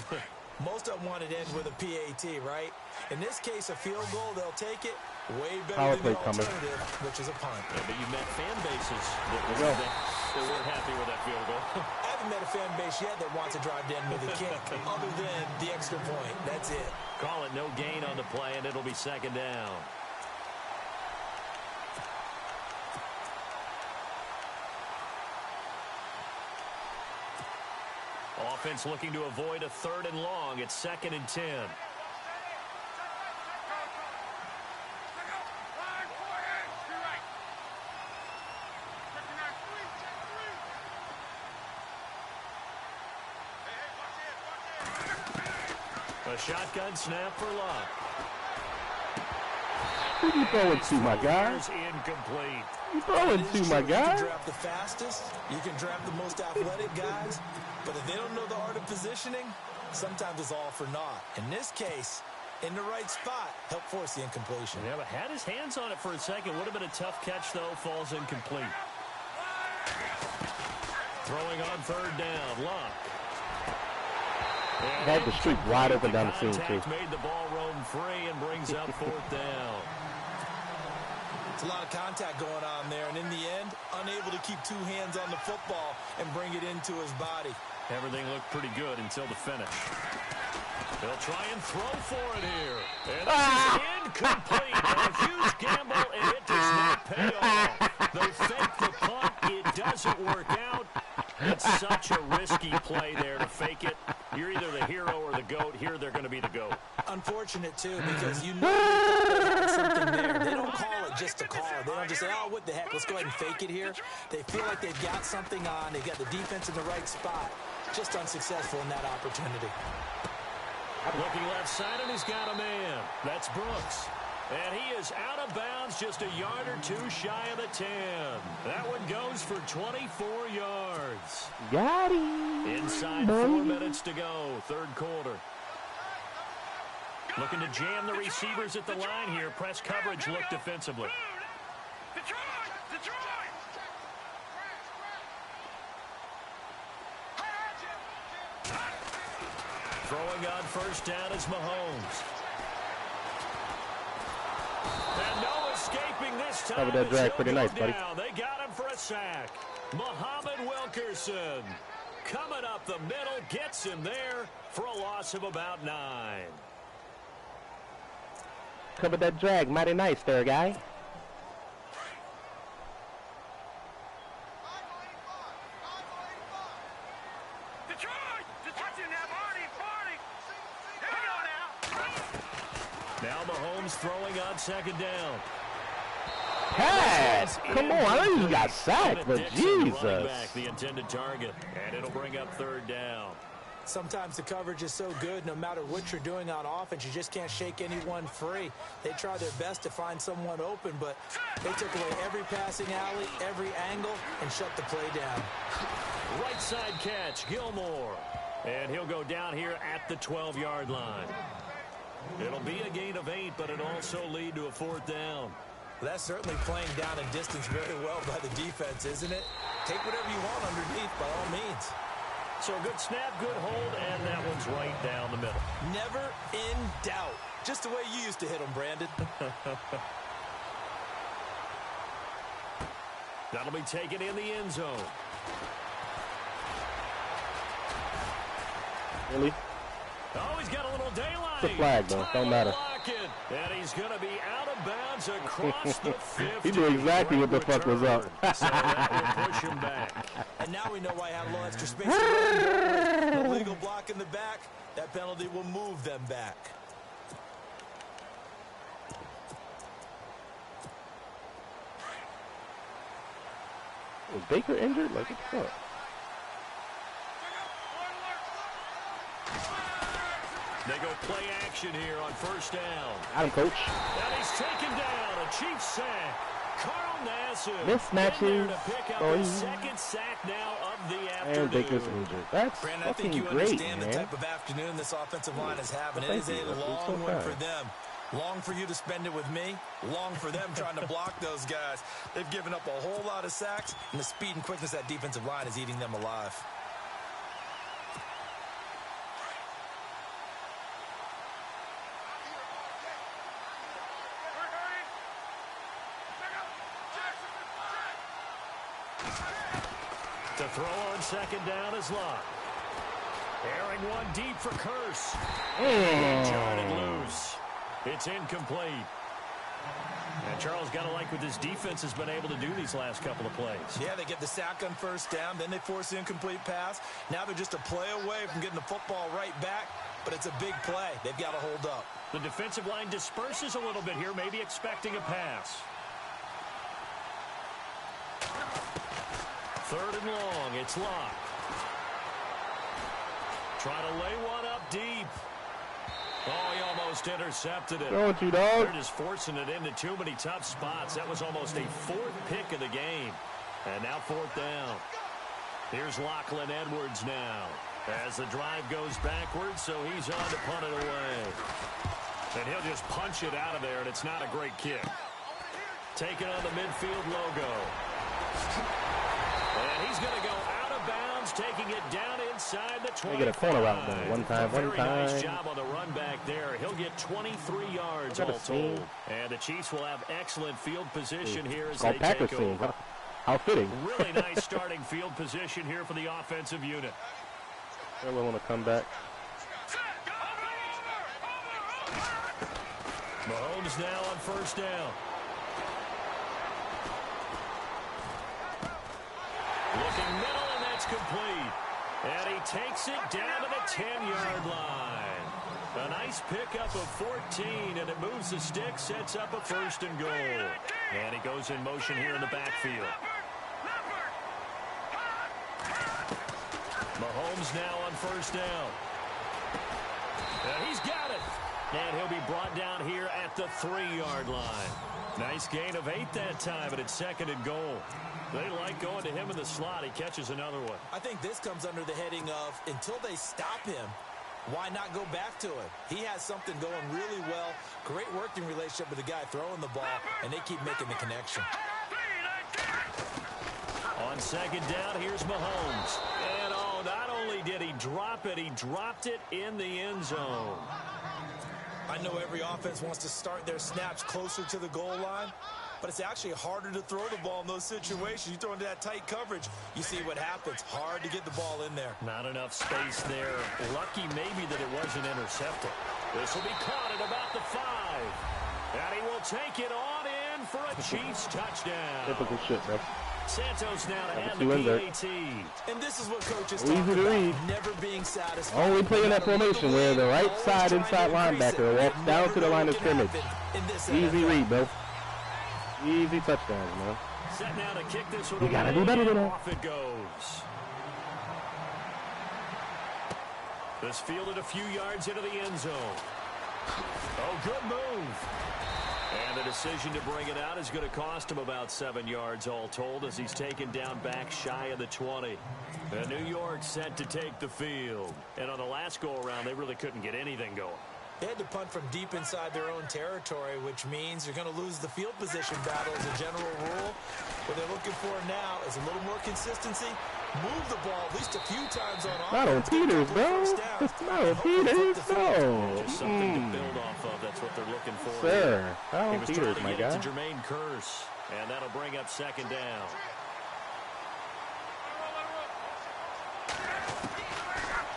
Most of them wanted to end with a PAT, right? In this case, a field goal, they'll take it. Way better than the alternative, which is a punt. Yeah, but you met fan bases that weren't happy with that field goal. I haven't met a fan base yet that wants to drive to end with a kick, other than the extra point. That's it. Call it no gain on the play, and it'll be 2nd down. Offense looking to avoid a 3rd and long. It's 2nd and 10. A shotgun snap for Luck. Who you throwing to, my guy? Incomplete. You throwing to, my You guy? can draft the fastest, you can draft the most athletic guys, but if they don't know the art of positioning, sometimes it's all for naught. In this case, in the right spot, help force the incompletion. Yeah, but had his hands on it for a second. Would have been a tough catch, though. Falls incomplete. Throwing on 3rd down. Luck. Had the street wide open down the field, too. Made the ball roam free and brings up 4th down. It's a lot of contact going on there, and in the end, unable to keep 2 hands on the football and bring it into his body. Everything looked pretty good until the finish. They'll try and throw for it here. And this is incomplete. A huge gamble, and it does not pay off. They fake the punt. It doesn't work out. It's such a risky play there to fake it. You're either the hero or the GOAT. Here, they're going to be the GOAT. Unfortunate, too, because you know they had something there. They don't call it just to call it. They don't just say, oh, what the heck, let's go ahead and fake it here. They feel like they've got something on. They've got the defense in the right spot. Just unsuccessful in that opportunity. Looking left side, and he's got a man. That's Brooks. And he is out of bounds, just a yard or 2 shy of the 10. That one goes for 24 yards. Got him. Inside 4 minutes to go, 3rd quarter. Looking to jam the receivers at the line here. Press coverage look defensively. Detroit! Detroit! Throwing on 1st down is Mahomes. And no escaping this time. Covered that drag pretty nice, buddy. They got him for a sack. Muhammad Wilkerson coming up the middle, gets him there for a loss of about 9. Covered that drag mighty nice there, guy. Detroit! Watching that Barney! Here we go now! Now Mahomes throwing on 2nd down. Pass! Come on, I know you got sacked, but Dixon, Jesus. running back, the intended target, and it'll bring up 3rd down. Sometimes the coverage is so good, no matter what you're doing on offense, you just can't shake anyone free. They try their best to find someone open, but they took away every passing alley, every angle, and shut the play down. Right side catch, Gilmore. And he'll go down here at the 12-yard line. It'll be a gain of 8, but it'll also lead to a 4th down. That's certainly playing down and distance very well by the defense, isn't it? Take whatever you want underneath, by all means. So good snap, good hold, and that one's right down the middle. Never in doubt. Just the way you used to hit them, Brandon. That'll be taken in the end zone. Really? Oh, he's got a little daylight. It's a flag, though. Don't matter. Lockett. And he's going to be out of bounds across the 50. He knew exactly what the fuck was up. So that will push him back. And now we know why I had a little extra space to run. Illegal block in the back. That penalty will move them back. Was Baker injured? Like, what the fuck? They go play action here on 1st down. Got him, coach. And he's taken down. A Chiefs sack. Carl Nassib. Mismatches. in there to pick up Oh, his 2nd sack now of the And afternoon. Baker's injured. That's Brandon, I fucking think you great, understand man. the type of afternoon this offensive line is having. It Thank is you. a That's long so one for kind. them. Long for you to spend it with me. Long for them trying to block those guys. They've given up a whole lot of sacks, and the speed and quickness of that defensive line is eating them alive. To throw on 2nd down is Locke. Airing one deep for Curse. Jarred it loose. It's incomplete. And Charles, got to like what this defense has been able to do these last couple of plays. Yeah, they get the sack on first down, then they force the incomplete pass. Now they're just a play away from getting the football right back, but it's a big play. They've got to hold up. The defensive line disperses a little bit here, maybe expecting a pass. Third and long, it's Locke. Try to lay one up deep. Oh, he almost intercepted it. Don't you, dog? They're just forcing it into too many tough spots. That was almost a fourth pick of the game. And now fourth down. Here's Lachlan Edwards now. As the drive goes backwards, so he's on to punt it away. And he'll just punch it out of there, and it's not a great kick. Taking on the midfield logo. And he's going to go out of bounds, taking it down inside the 25. They get a corner route there. One time. Very nice job on the run back there. He'll get 23 yards all told. And the Chiefs will have excellent field position here as they take over. How fitting. Really nice starting field position here for the offensive unit. They want to come back. Mahomes now on first down. Looking middle, and that's complete. And he takes it down to the 10-yard line. A nice pickup of 14, and it moves the stick, sets up a first and goal. And he goes in motion here in the backfield. Mahomes now on first down. And he's got it. And he'll be brought down here at the 3-yard line. Nice gain of 8 that time, and it's second and goal. They like going to him in the slot. He catches another one. I think this comes under the heading of until they stop him, why not go back to it? He has something going really well. Great working relationship with the guy throwing the ball, and they keep making the connection. On second down, here's Mahomes. And oh, not only did he drop it, he dropped it in the end zone. I know every offense wants to start their snaps closer to the goal line, but it's actually harder to throw the ball in those situations. You throw into that tight coverage, you see what happens. Hard to get the ball in there. Not enough space there. Lucky maybe that it wasn't intercepted. This will be caught at about the 5. And he will take it on in for a Chiefs touchdown. Typical shit, bro. Santos now to add the PAT. And this is what coaches Easy talk to about, read. never being satisfied. Only playing that formation where the right side inside linebacker walks down to the line of scrimmage. Easy read, bro. Easy touchdowns, man. Set now to kick this one. You gotta do better than that. Off it goes. This fielded a few yards into the end zone. Oh, good move. And the decision to bring it out is going to cost him about 7 yards all told as he's taken down back shy of the 20. And New York set to take the field. And on the last go-around, they really couldn't get anything going. They had to punt from deep inside their own territory, which means you're going to lose the field position battle as a general rule. What they're looking for now is a little more consistency. Move the ball at least a few times on offense. Not on Peters, bro. Not on Peters, no. Just something to build off of. That's what they're looking for. Sir, not He on was Peters, trying to my get guy. it to Jermaine Kearse, and that'll bring up second down.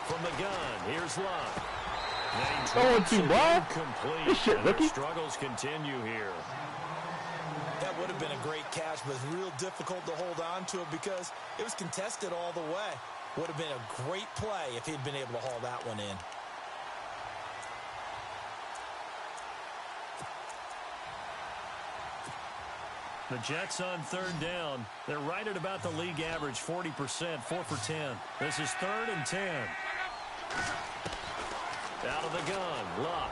From the gun, here's Locke. Going to, bro. This shit, And their rookie. struggles continue here. That would have been a great catch, but it's real difficult to hold on to it because it was contested all the way. Would have been a great play if he'd been able to haul that one in. The Jets on third down. They're right at about the league average, 40%, 4 for 10. This is 3rd and 10. Out of the gun, Luck.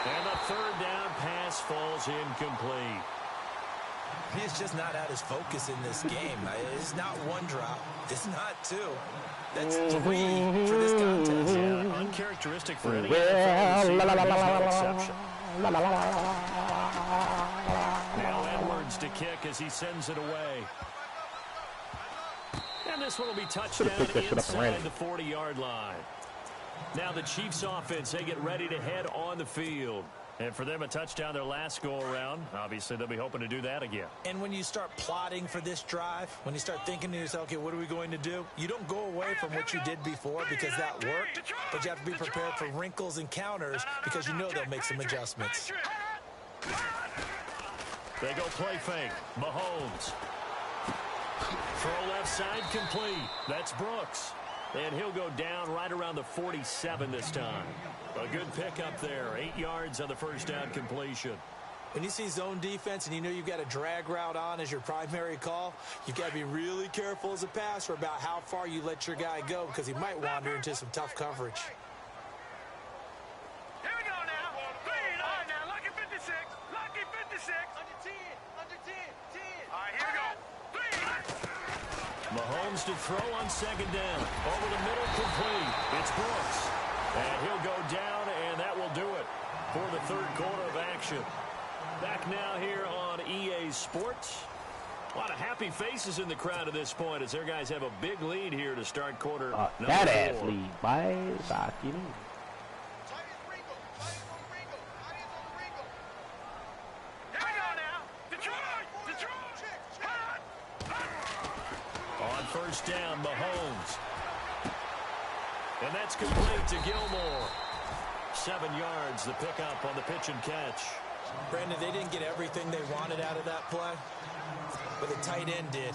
And the third down pass falls incomplete. He's just not at his focus in this game. It's not one drop. It's not 2. That's 3 for this contest. Yeah, uncharacteristic for any Well, NFL la, la, la, receiver. la, He's no la, la, exception. la, la, la, la, la. Now Edwards to kick as he sends it away. And this one will be touchdown picked that shit up and ran inside it. the 40-yard line. Now the Chiefs offense, they get ready to head on the field. And for them, a touchdown their last go-around. Obviously, they'll be hoping to do that again. And when you start plotting for this drive, when you start thinking to yourself, okay, what are we going to do? You don't go away from what you did before because that worked, but you have to be prepared for wrinkles and counters because you know they'll make some adjustments. They go play fake. Mahomes. Throw left side complete. That's Brooks. And he'll go down right around the 47 this time. A good pickup there. 8 yards on the first down completion. When you see zone defense and you know you've got a drag route on as your primary call, you've got to be really careful as a passer about how far you let your guy go because he might wander into some tough coverage. Here we go now. All right, now, lucky 56. Lucky 56. Under 10. Under 10. 10. All right, here we go. Mahomes to throw on second down. Over the middle, complete. It's Brooks. And he'll go down, and that will do it for the third quarter of action. Back now here on EA Sports. A lot of happy faces in the crowd at this point as their guys have a big lead here to start quarter number 4. That ass lead by Bakini. On first down, Mahomes. And that's complete to Gilmore. 7 yards, the pickup on the pitch and catch. Brandon, they didn't get everything they wanted out of that play, but the tight end did.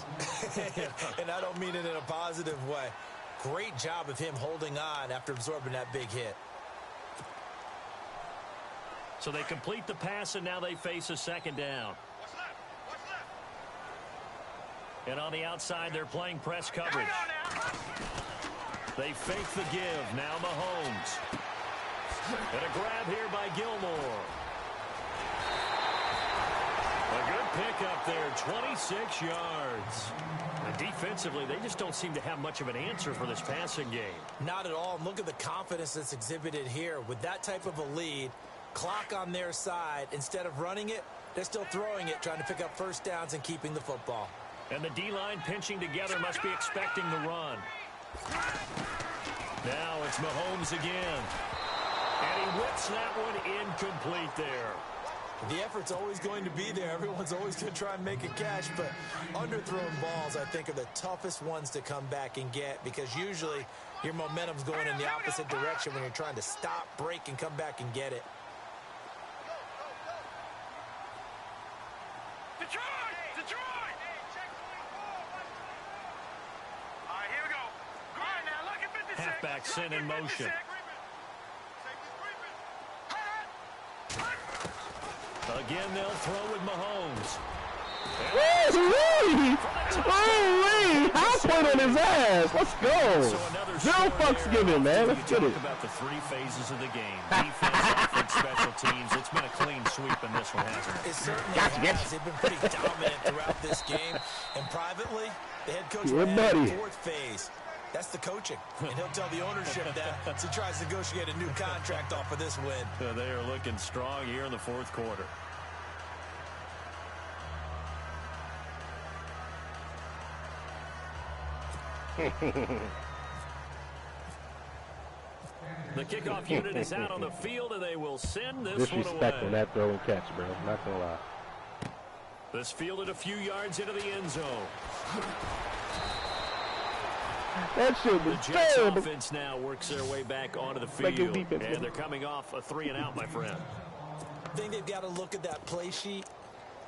And I don't mean it in a positive way. Great job of him holding on after absorbing that big hit. So they complete the pass, and now they face a second down. And on the outside, they're playing press coverage. They fake the give. Now Mahomes. And a grab here by Gilmore. A good pickup there, 26 yards. And defensively, they just don't seem to have much of an answer for this passing game. Not at all. And look at the confidence that's exhibited here. With that type of a lead, clock on their side, instead of running it, they're still throwing it, trying to pick up first downs and keeping the football. And the D-line pinching together must be expecting the run. Now it's Mahomes again. And he whips that one incomplete there. The effort's always going to be there. Everyone's always going to try and make a catch, but underthrown balls, I think, are the toughest ones to come back and get because usually your momentum's going in the opposite direction when you're trying to stop, break, and come back and get it. Detroit! Detroit! All right, here we go. All right, now, lucky 56. Halfback sent in motion. Again, they'll throw with Mahomes. Woo-wee! High point on his ass. Let's go. So 0 fucks given, man. Let's get it. About the 3 phases of the game. Defense, offense, special teams. It's been a clean sweep in this one, hasn't it? It certainly has. They've been pretty dominant throughout this game. And privately, the head coach will add a 4th phase. That's the coaching. And he'll tell the ownership that as he tries to negotiate a new contract off of this win. They are looking strong here in the 4th quarter. The kickoff unit is out on the field, and they will send this one away. Disrespect on that throw and catch, bro. Not gonna lie. This fielded a few yards into the end zone. That shit was the Jets terrible. offense now works their way back onto the field, and they're coming off a 3-and-out, my friend. I think they've got to look at that play sheet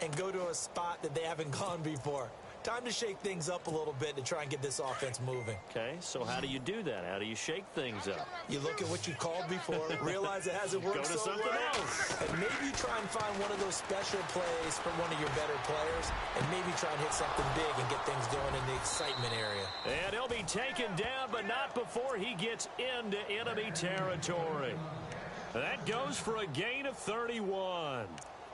and go to a spot that they haven't gone before. Time to shake things up a little bit to try and get this offense moving. Okay, so how do you do that? How do you shake things up? You look at what you called before, realize it hasn't worked so well, else. And maybe you try and find one of those special plays from one of your better players, and maybe try and hit something big and get things going in the excitement area. And he'll be taken down, but not before he gets into enemy territory. That goes for a gain of 31.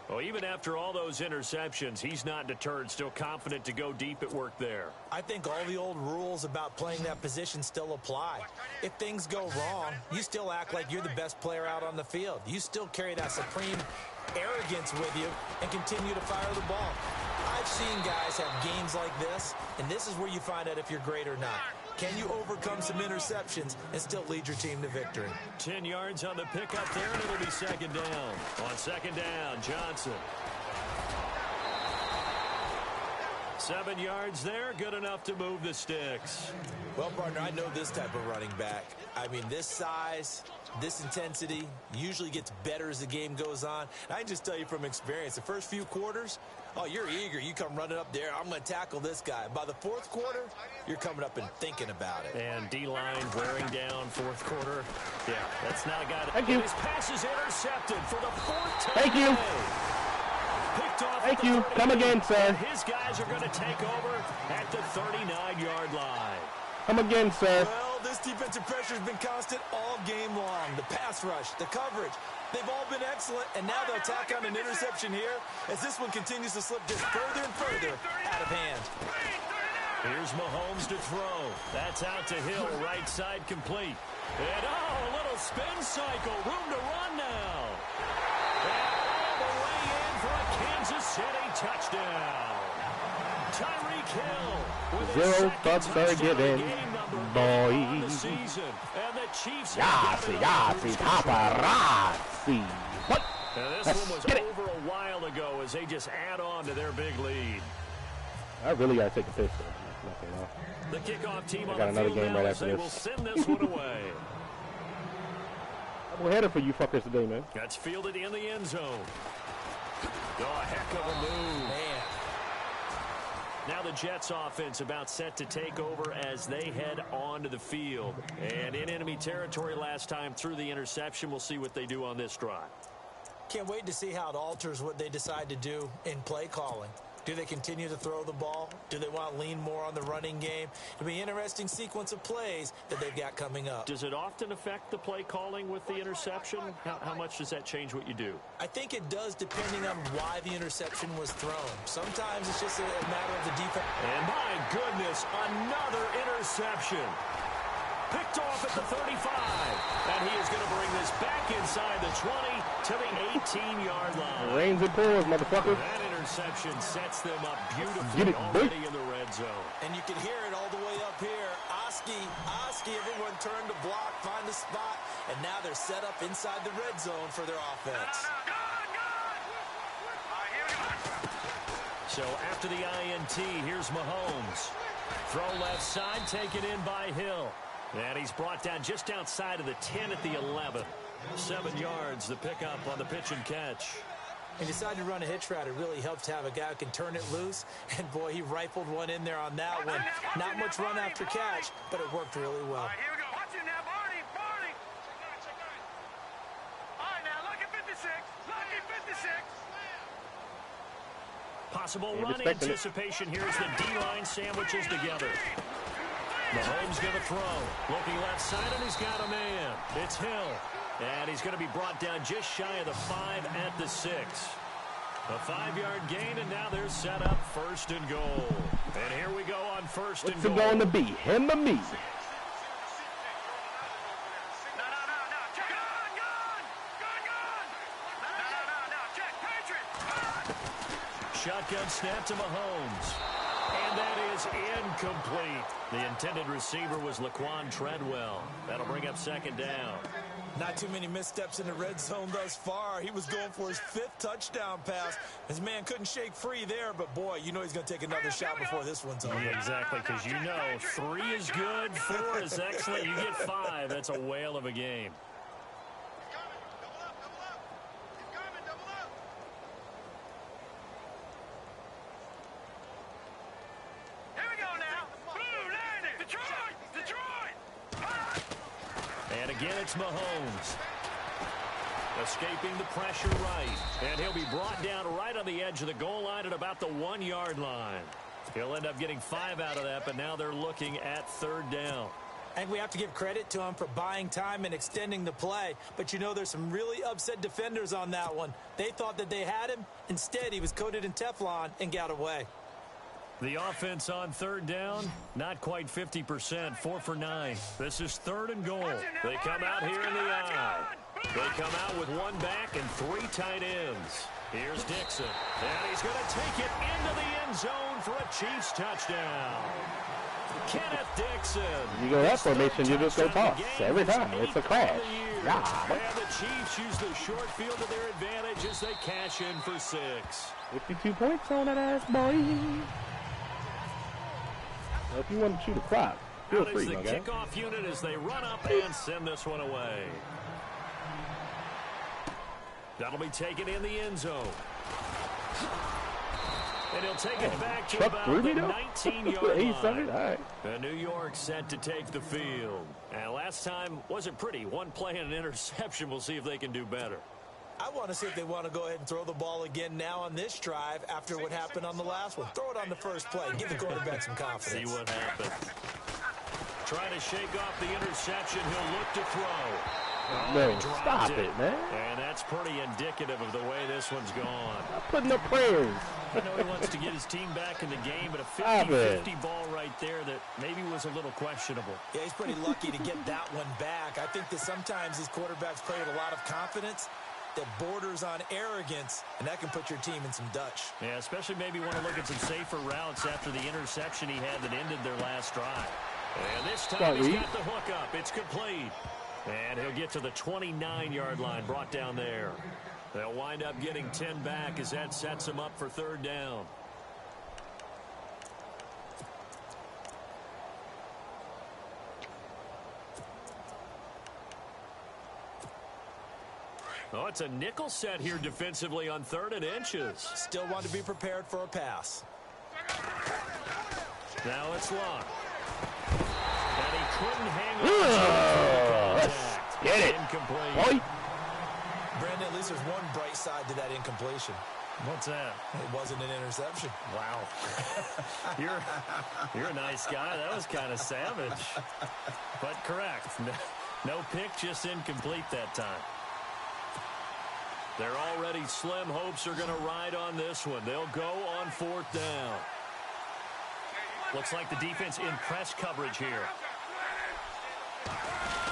Well, even after all those interceptions, he's not deterred, still confident to go deep at work there. I think all the old rules about playing that position still apply. If things go wrong, you still act like you're the best player out on the field. You still carry that supreme arrogance with you and continue to fire the ball. I've seen guys have games like this, and this is where you find out if you're great or not. Can you overcome some interceptions and still lead your team to victory? 10 yards on the pickup there, and it'll be second down. On second down, Johnson. 7 yards there, good enough to move the sticks. Well, partner, I know this type of running back. I mean, this size, this intensity usually gets better as the game goes on. I can just tell you from experience, the first few quarters, Oh, you're eager. You come running up there. I'm going to tackle this guy. By the fourth quarter, you're coming up and thinking about it. And D-line wearing down fourth quarter. Yeah, that's not a guy that... Thank you. His pass is intercepted for the fourth time. Thank you. Picked off Thank you. Come again, sir. His guys are going to take over at the 39-yard line. Come again, sir. Well, this defensive pressure has been constant all game long. The pass rush, the coverage, they've all been excellent, and now they'll tack on an interception here as this one continues to slip just further and further out of hand. Here's Mahomes to throw. That's out to Hill, right side complete. And, a little spin cycle. Room to run now. And all the way in for a Kansas City touchdown. Tyreek Hill with his 0 thoughts are given, boy. And the Chiefs Yahtzee, paparazzi. What? and this Let's one was get it. over a while ago as they just add on to their big lead. I really got to take a piss. Nothing else. The kickoff team I on got the another field game now right as after they this. will send this one away. I'm headed for you fuckers today, man. That's fielded in the end zone. Oh, heck of a move. Man. Now the Jets offense about set to take over as they head onto the field. And in enemy territory last time through the interception. We'll see what they do on this drive. Can't wait to see how it alters what they decide to do in play calling. Do they continue to throw the ball? Do they want to lean more on the running game? It'll be an interesting sequence of plays that they've got coming up. Does it often affect the play calling with the interception? How much does that change what you do? I think it does depending on why the interception was thrown. Sometimes it's just a matter of the defense. And my goodness, another interception. Picked off at the 35. And he is going to bring this back inside the 20 to the 18-yard line. Rains and pours, motherfucker. That interception sets them up Get beautifully it, already in the red zone. And you can hear it all the way up here. Oski, everyone turned to block, find a spot, and now they're set up inside the red zone for their offense. So after the INT, here's Mahomes. Throw left side, taken in by Hill. And he's brought down just outside of the 10 at the 11. 7 yards, the pickup on the pitch and catch. He decided to run a hitch route. It really helps to have a guy who can turn it loose. And, boy, he rifled one in there on that one. Not much run after catch, but it worked really well. All right, here we go. Watch it now, Barney. All right, now, look at 56. Look at 56. Possible Ain't run expecting it. anticipation here as the D-line sandwiches together. Mahomes going to throw. Looking left side, and he's got a man. It's Hill. And he's going to be brought down just shy of the 5 at the 6. A 5-yard gain, and now they're set up first and goal. And here we go on first What's and it goal. going to be? Him or me? No. Check. Gun. No. Check. Patriot. Shotgun snap to Mahomes. And that is incomplete. The intended receiver was Laquan Treadwell. That'll bring up second down. Not too many missteps in the red zone thus far. He was going for his 5th touchdown pass. His man couldn't shake free there, but, boy, you know he's going to take another shot before this one's over. Yeah, exactly, because you know 3 is good, 4 is excellent. You get 5, that's a whale of a game. Here we go now. Blue landing. Detroit. And again, it's Mahomes. Escaping the pressure right. And he'll be brought down right on the edge of the goal line at about the 1-yard line. He'll end up getting 5 out of that, but now they're looking at 3rd down. And we have to give credit to him for buying time and extending the play. But, you know, there's some really upset defenders on that one. They thought that they had him. Instead, he was coated in Teflon and got away. The offense on 3rd down, not quite 50%, 4 for 9. This is 3rd and goal. They come out here in the eye. They come out with 1 back and 3 tight ends. Here's Dixon, and he's going to take it into the end zone for a Chiefs touchdown. Kenneth Dixon. You go that formation, you just go toss. Every time. It's a crash. Yeah. And the Chiefs use the short field to their advantage as they cash in for 6. 52 points on that ass, boy. Well, if you want to shoot a crop, feel Out free, is the my guy. kickoff unit as they run up and send this one away. That'll be taken in the end zone. And he'll take it back to Chuck about Ruby, the though? 19-yard 87? line. All right. And New York set to take the field. And last time wasn't pretty. One play and an interception. We'll see if they can do better. I want to see if they want to go ahead and throw the ball again now on this drive after what happened on the last one. Throw it on the first play. Give the quarterback some confidence. See what happens. Trying to shake off the interception. He'll look to throw. No, stop it, man. And that's pretty indicative of the way this one's gone. I'm putting up prayers. I know he wants to get his team back in the game, but a 50-50 ball right there that maybe was a little questionable. Yeah, he's pretty lucky to get that one back. I think that sometimes these quarterbacks play with a lot of confidence that borders on arrogance, and that can put your team in some Dutch. Yeah, especially maybe want to look at some safer routes after the interception he had that ended their last drive. And this time he's got the hook up. It's complete. And he'll get to the 29-yard line, brought down there. They'll wind up getting 10 back as that sets them up for third down. Oh, it's a nickel set here defensively on 3rd and inches. Still want to be prepared for a pass. Now it's locked. And he couldn't hang on. Get it. Incomplete. Boy. Brandon, at least there's one bright side to that incompletion. What's that? It wasn't an interception. Wow. You're a nice guy. That was kind of savage. But correct. No pick, just incomplete that time. Their already slim hopes are going to ride on this one. They'll go on 4th down. Looks like the defense in press coverage here.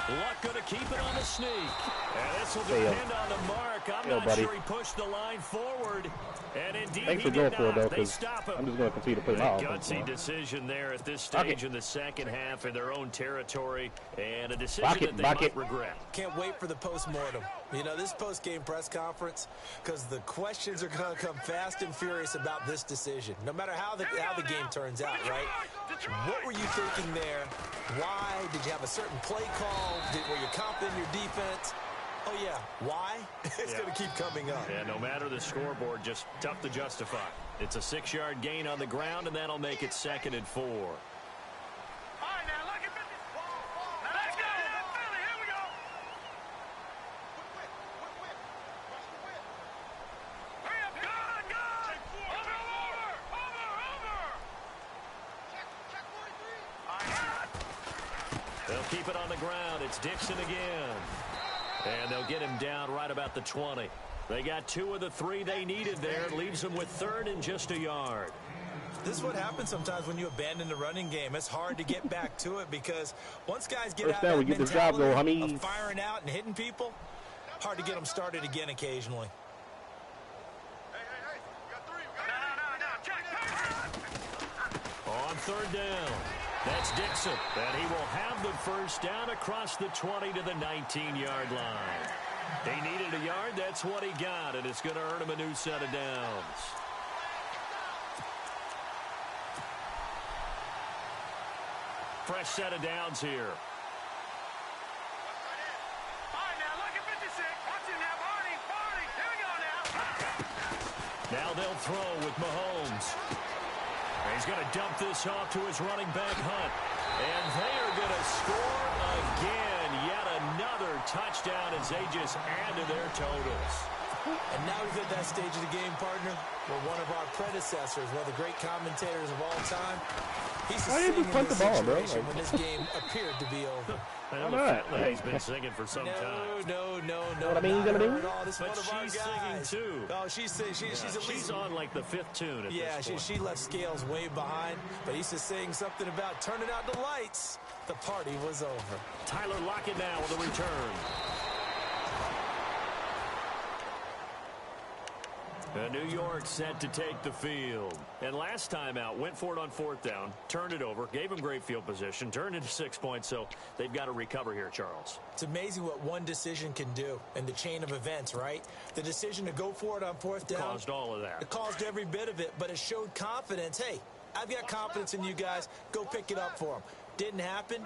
Luck going to keep it on the sneak. And this will depend on the mark. I'm not sure he pushed the line forward. And indeed Thanks he for going did for it, though, not. They because stop him. I'm just going to continue to play my offense. Gutsy decision there at this stage in the second half in their own territory. And a decision that they might regret. Can't wait for the post-mortem. You know, this post-game press conference, because the questions are going to come fast and furious about this decision. No matter how the game turns out, right? What were you thinking there? Why? Did you have a certain play call? Were you confident in your defense? Oh, yeah. Why? It's going to keep coming up. Yeah, no matter the scoreboard, just tough to justify. It's a 6-yard gain on the ground, and that'll make it 2nd and 4. All right, now, look at this. Let's go. Philly, here we go. Hurry up. Good. Over. They'll keep it on the ground. It's Dixon again. And they'll get him down right about the 20. They got 2 of the 3 they needed there. It leaves them with 3rd and just a yard. This is what happens sometimes when you abandon the running game. It's hard to get back to it because once guys get out of that mentality of firing out and hitting people, hard to get them started again occasionally. Hey, got 3. Check. On 3rd down. That's Dixon. And he will have the first down across the 20 to the 19-yard line. He needed a yard. That's what he got. And it's going to earn him a new set of downs. Fresh set of downs here. All right, now, look at 56. Watch it now, Barney. Here we go now. Now they'll throw with Mahomes. He's going to dump this off to his running back, Hunt. And they are going to score again. Yet another touchdown as they just add to their totals. And now we've at that stage of the game, partner, where one of our predecessors, one of the great commentators of all time, he's singing in this situation when this game appeared to be over. I know He's been singing for some time. No. What I mean, but she's singing too. Oh, she's at least on like the 5th tune at this point. she left Scales way behind, but he's just saying something about turning out the lights. The party was over. Tyler Lockett now with a return. New York set to take the field. And last time out, went for it on 4th down, turned it over, gave him great field position, turned into 6 points, so they've got to recover here, Charles. It's amazing what one decision can do in the chain of events, right? The decision to go for it on 4th down. Caused all of that. It caused every bit of it, but it showed confidence. Hey, I've got confidence in you guys. Go pick it up for them. Didn't happen.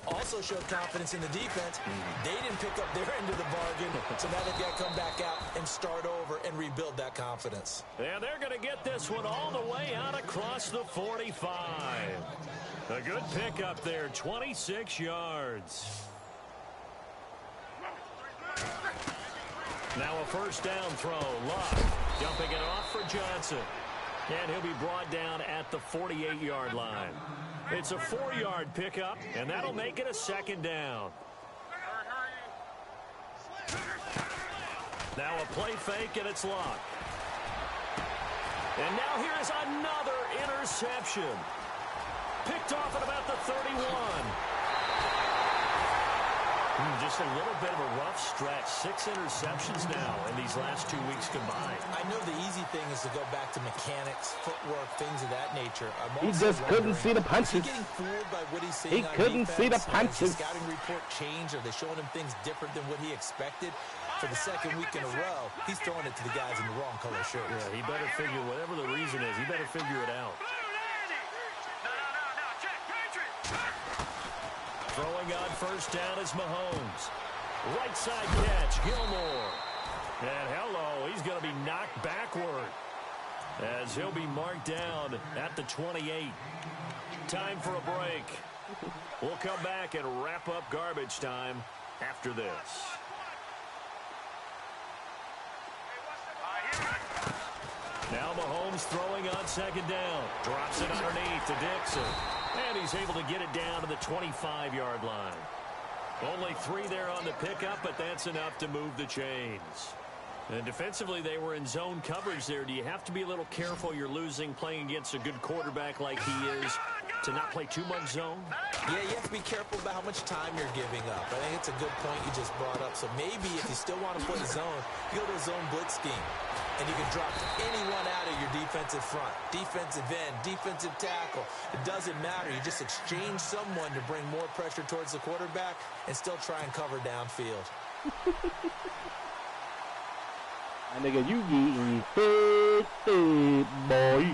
Also showed confidence in the defense. They didn't pick up their end of the bargain, so now they've got to come back out and start over and rebuild that confidence. Yeah, they're going to get this one all the way out across the 45. A good pickup there, 26 yards. Now a first down throw. Luck dumping it off for Johnson. And he'll be brought down at the 48-yard line. It's a 4-yard pickup, and that'll make it a second down. Now a play fake, and it's Luck. And now here's another interception. Picked off at about the 31. Just a little bit of a rough stretch. 6 interceptions now in these last 2 weeks combined. I know the easy thing is to go back to mechanics, footwork, things of that nature. He just couldn't see the punches. Is he getting fooled by what he's seeing on couldn't see the defense? punches. Has the scouting report changed? Are they showing him things different than what he expected? For the second week in a row, he's throwing it to the guys in the wrong color shirts. Yeah, he better figure, whatever the reason is, he better figure it out. Throwing on first down is Mahomes. Right side catch, Gilmore. And hello, he's going to be knocked backward as he'll be marked down at the 28. Time for a break. We'll come back and wrap up garbage time after this. Now Mahomes throwing on second down. Drops it underneath to Dixon. And he's able to get it down to the 25-yard line. Only 3 there on the pickup, but that's enough to move the chains. And defensively, they were in zone coverage there. Do you have to be a little careful you're losing playing against a good quarterback like he is to not play too much zone? Yeah, you have to be careful about how much time you're giving up. I think it's a good point you just brought up. So maybe if you still want to play zone, you go to a zone blitz scheme. And you can drop anyone out of your defensive front. Defensive end, defensive tackle. It doesn't matter. You just exchange someone to bring more pressure towards the quarterback and still try and cover downfield. My nigga, you getting fed, boy.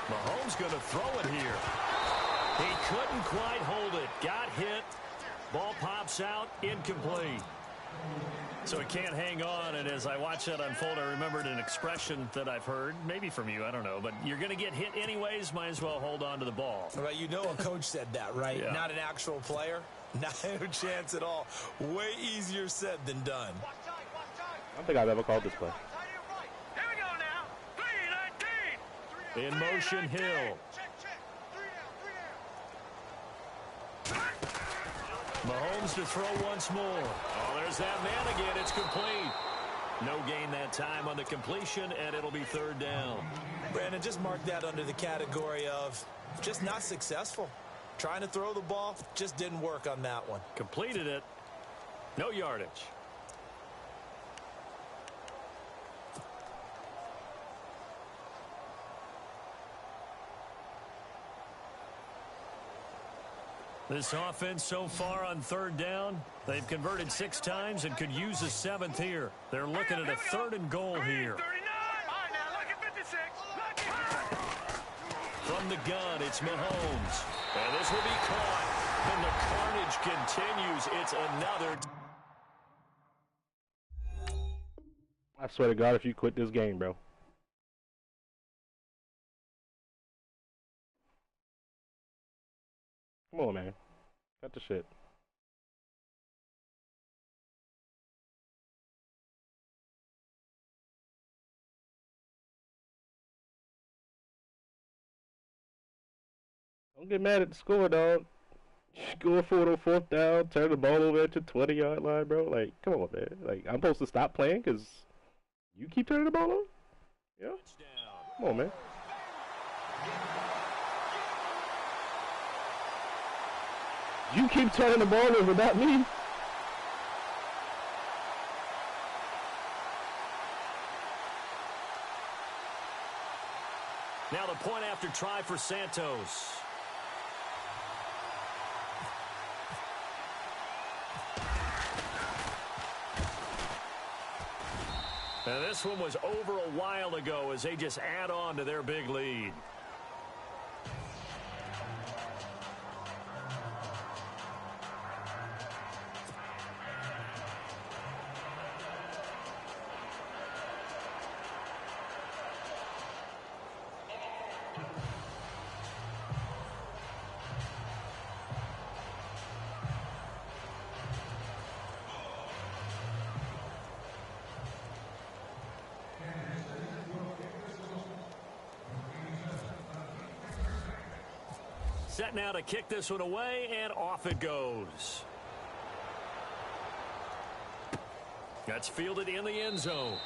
Mahomes going to throw it here. He couldn't quite hold it. Got hit. Ball pops out, incomplete. So he can't hang on, and as I watch that unfold, I remembered an expression that I've heard, maybe from you, I don't know, but you're going to get hit anyways, might as well hold on to the ball. Well, you know a coach said that, right? Yeah. Not an actual player. Not a chance at all. Way easier said than done. I don't think I've ever called this play. Here we go now. 3-19. In motion, Hill. Mahomes to throw once more. Oh, there's that man again. It's complete. No gain that time on the completion, and it'll be third down. Brandon, just mark that under the category of just not successful. Trying to throw the ball, just didn't work on that one. Completed it. No yardage. This offense so far on third down, they've converted 6 times and could use a 7th here. They're looking at a 3rd and goal here. 39. All right, now look at 56. From the gun, it's Mahomes. And this will be caught. And the carnage continues. It's another. I swear to God, if you quit this game, bro. Come on, man. Cut the shit. Don't get mad at the score, dog. Score for it on 4th down, turn the ball over at your 20-yard line, bro. Like, come on, man. Like, I'm supposed to stop playing because you keep turning the ball over? Yeah? Come on, man. You keep turning the ball over, not me. Now the point after try for Santos. And this one was over a while ago as they just add on to their big lead. Set now to kick this one away, and off it goes. That's fielded in the end zone.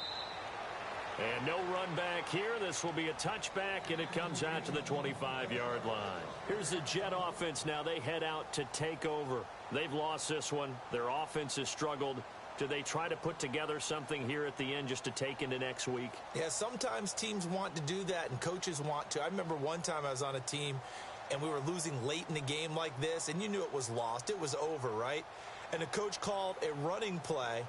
And no run back here. This will be a touchback, and it comes out to the 25-yard line. Here's the Jet offense now. They head out to take over. They've lost this one. Their offense has struggled. Do they try to put together something here at the end just to take into next week? Yeah, sometimes teams want to do that, and coaches want to. I remember one time I was on a team, and we were losing late in the game like this, and you knew it was lost. It was over, right? And the coach called a running play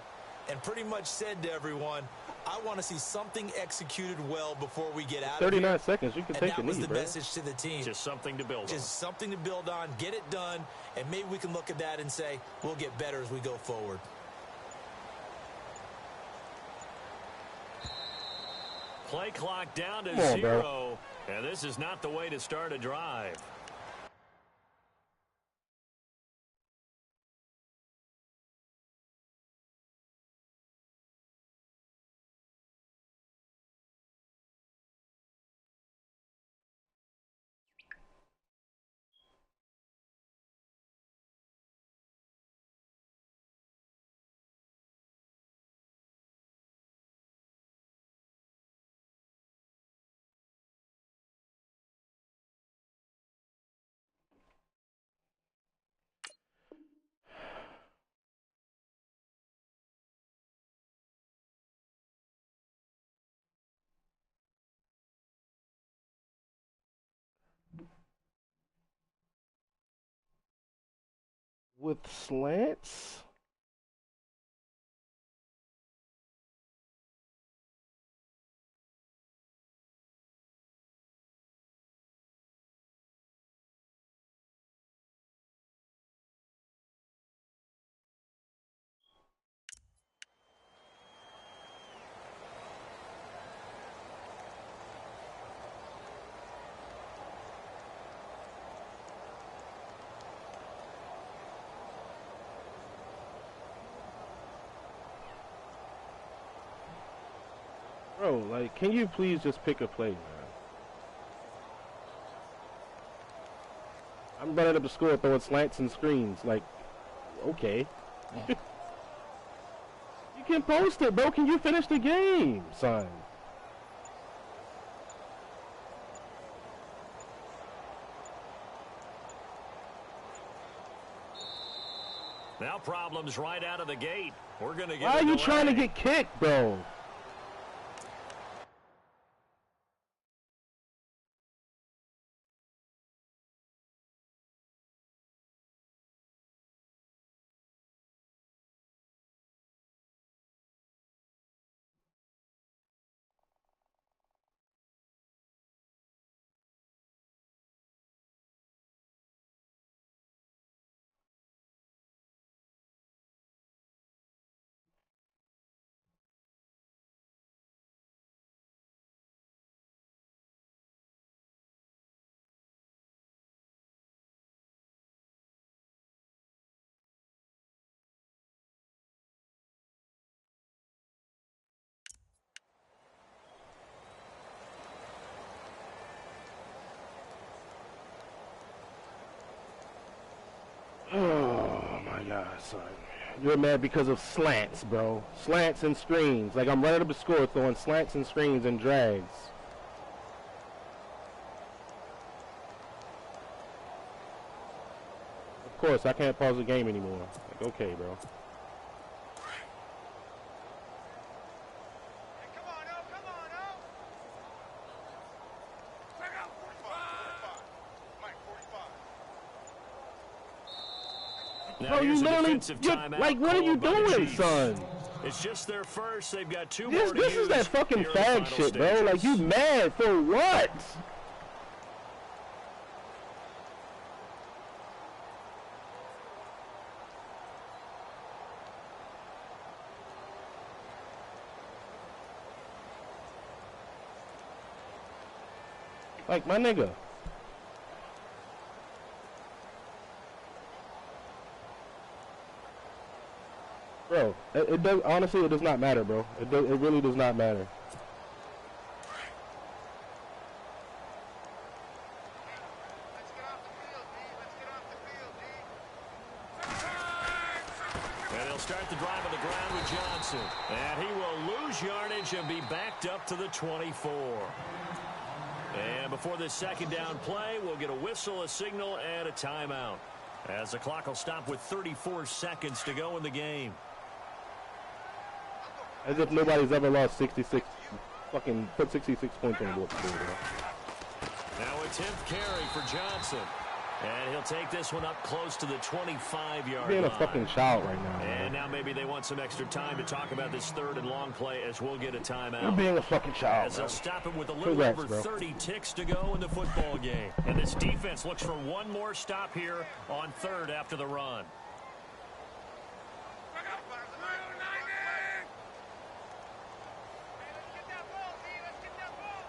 and pretty much said to everyone, I want to see something executed well before we get out of here. 39 seconds, you can take a knee, And that was the bro. message to the team. Just something to build on. Just something to build on, get it done, and maybe we can look at that and say, we'll get better as we go forward. Play clock down to Come on, 0. bro. And this is not the way to start a drive. With slants? Bro, like, can you please just pick a play, man? I'm running up the score throwing slants and screens. Like, okay. You can post it, bro. Can you finish the game, son? Now problems right out of the gate. We're going to get. Why are you trying to get kicked, bro? Oh my God, son. You're mad because of slants, bro. Slants and screens. Like, I'm running up the score throwing slants and screens and drags. Of course, I can't pause the game anymore. Like, okay, bro. Come on, oh, come on, oh. Check out 45. Mike, 45. Now Bro, you here's a literally, defensive timeout like, what are you called by the doing, Chiefs. son? It's just their first. They've got two more to This use is that fucking here in the fag final shit, bro. stages. Like, you mad for what? Like, my nigga. Bro, it does, honestly, it does not matter, bro. It really does not matter. Let's get off the field, D. Let's get off the field, D. And he'll start the drive on the ground with Johnson. And he will lose yardage and be backed up to the 24. And before this second down play, we'll get a whistle, a signal, and a timeout, as the clock will stop with 34 seconds to go in the game. As if nobody's ever lost 66, fucking put 66 points on the board, bro. Now a 10th carry for Johnson. And he'll take this one up close to the 25-yard Being line. a fucking child right now, And man. now maybe they want some extra time to talk about this third and long play as we'll get a timeout. You're being a fucking child, As bro. they'll stop him with a little Congrats, over bro. 30 ticks to go in the football game. And this defense looks for one more stop here on third after the run. Let's get that ball, D. Let's get that ball.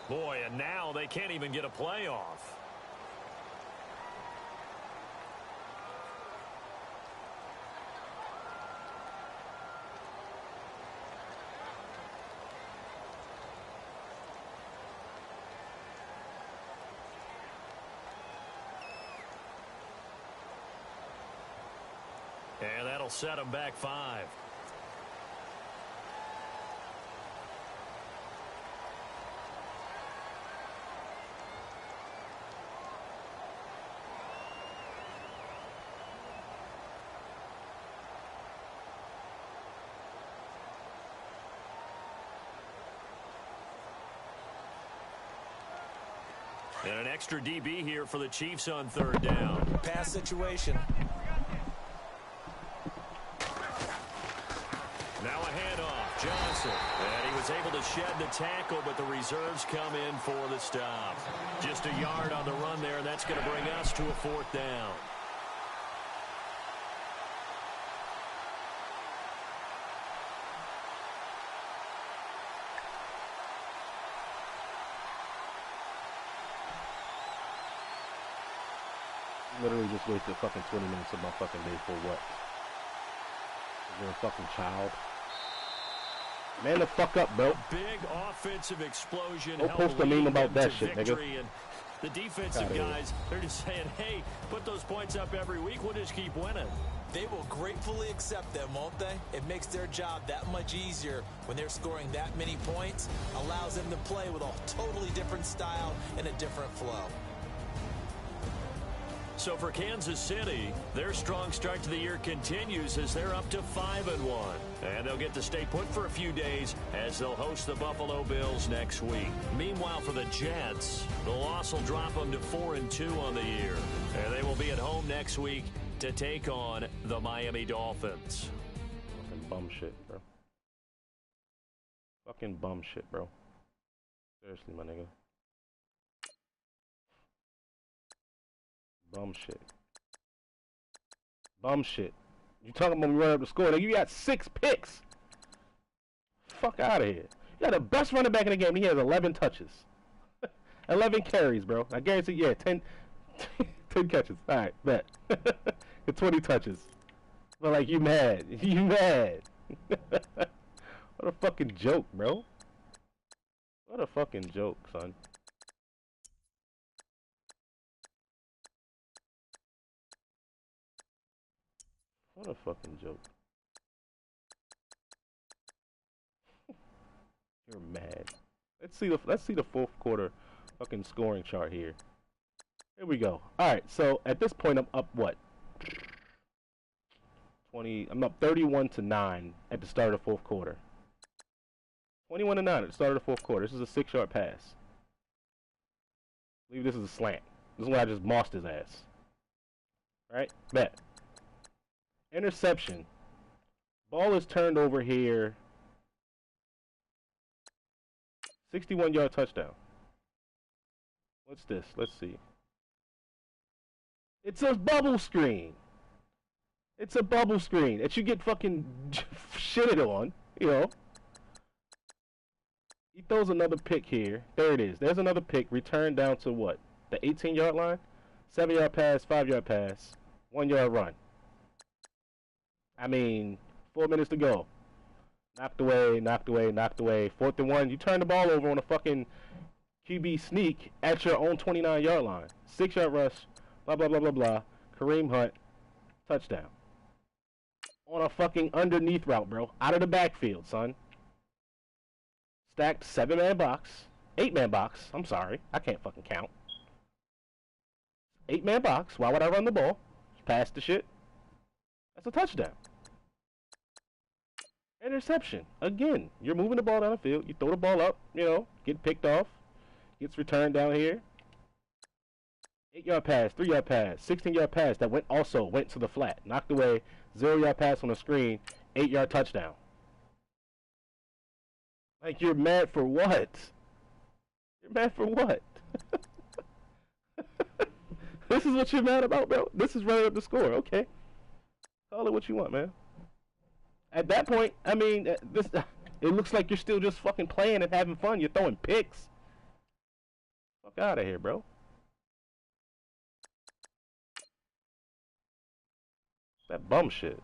Boy, and now they can't even get a play off. And that'll set them back 5. And an extra DB here for the Chiefs on third down. Pass situation. Now a handoff. Johnson. And he was able to shed the tackle, but the reserves come in for the stop. Just a yard on the run there, and that's going to bring us to a fourth down. Literally just wasted fucking 20 minutes of my fucking day for what? You're a fucking child. Man the fuck up, bro. Big offensive explosion. Don't held post a the meme lead about that to shit, nigga. victory, and the defensive Outta here. guys, they're just saying, hey, put those points up every week. We'll just keep winning. They will gratefully accept them, won't they? It makes their job that much easier when they're scoring that many points. Allows them to play with a totally different style and a different flow. So for Kansas City, their strong start to the year continues as they're up to 5-1. And they'll get to stay put for a few days as they'll host the Buffalo Bills next week. Meanwhile, for the Jets, the loss will drop them to 4-2 on the year. And they will be at home next week to take on the Miami Dolphins. Fucking bum shit, bro. Fucking bum shit, bro. Seriously, my nigga. Bum shit. Bum shit. You talking about me running up the score? Nigga, you got 6 picks. Fuck out of here. You got the best running back in the game. He has 11 touches. 11 carries, bro. I guarantee, yeah, 10, 10 catches. All right, bet. 20 touches. But like, you mad. You mad. What a fucking joke, bro. What a fucking joke, son. What a fucking joke. You're mad. Let's see the fourth quarter fucking scoring chart here. Here we go. All right, so at this point I'm up what? 20. I'm up 31-9 at the start of the fourth quarter. 21-9 at the start of the fourth quarter. This is a 6-yard pass. I believe this is a slant. This is why I just mossed his ass. Right? Bet. Interception. Ball is turned over here. 61-yard touchdown. What's this? Let's see. It's a bubble screen. It's a bubble screen that you get fucking shitted on, you know. He throws another pick here. There it is. There's another pick. Return down to what? The 18-yard line? 7-yard pass, 5-yard pass, 1-yard run. I mean, 4 minutes to go. Knocked away, knocked away, knocked away. 4th and 1. You turn the ball over on a fucking QB sneak at your own 29-yard line. 6-yard rush, blah, blah, blah, blah, blah. Kareem Hunt, touchdown. On a fucking underneath route, bro. Out of the backfield, son. Stacked 7-man box. 8-man box. I'm sorry. I can't fucking count. 8-man box. Why would I run the ball? Just pass the shit. That's a touchdown. Interception. Again, you're moving the ball down the field. You throw the ball up, you know, get picked off. Gets returned down here. 8-yard pass, 3-yard pass, 16-yard pass that went to the flat. Knocked away. 0-yard pass on the screen. 8-yard touchdown. Like, you're mad for what? You're mad for what? This is what you're mad about, bro? This is running up the score. Okay. Call it what you want, man. At that point, I mean, it looks like you're still just fucking playing and having fun. You're throwing picks. Fuck out of here, bro. That bum shit.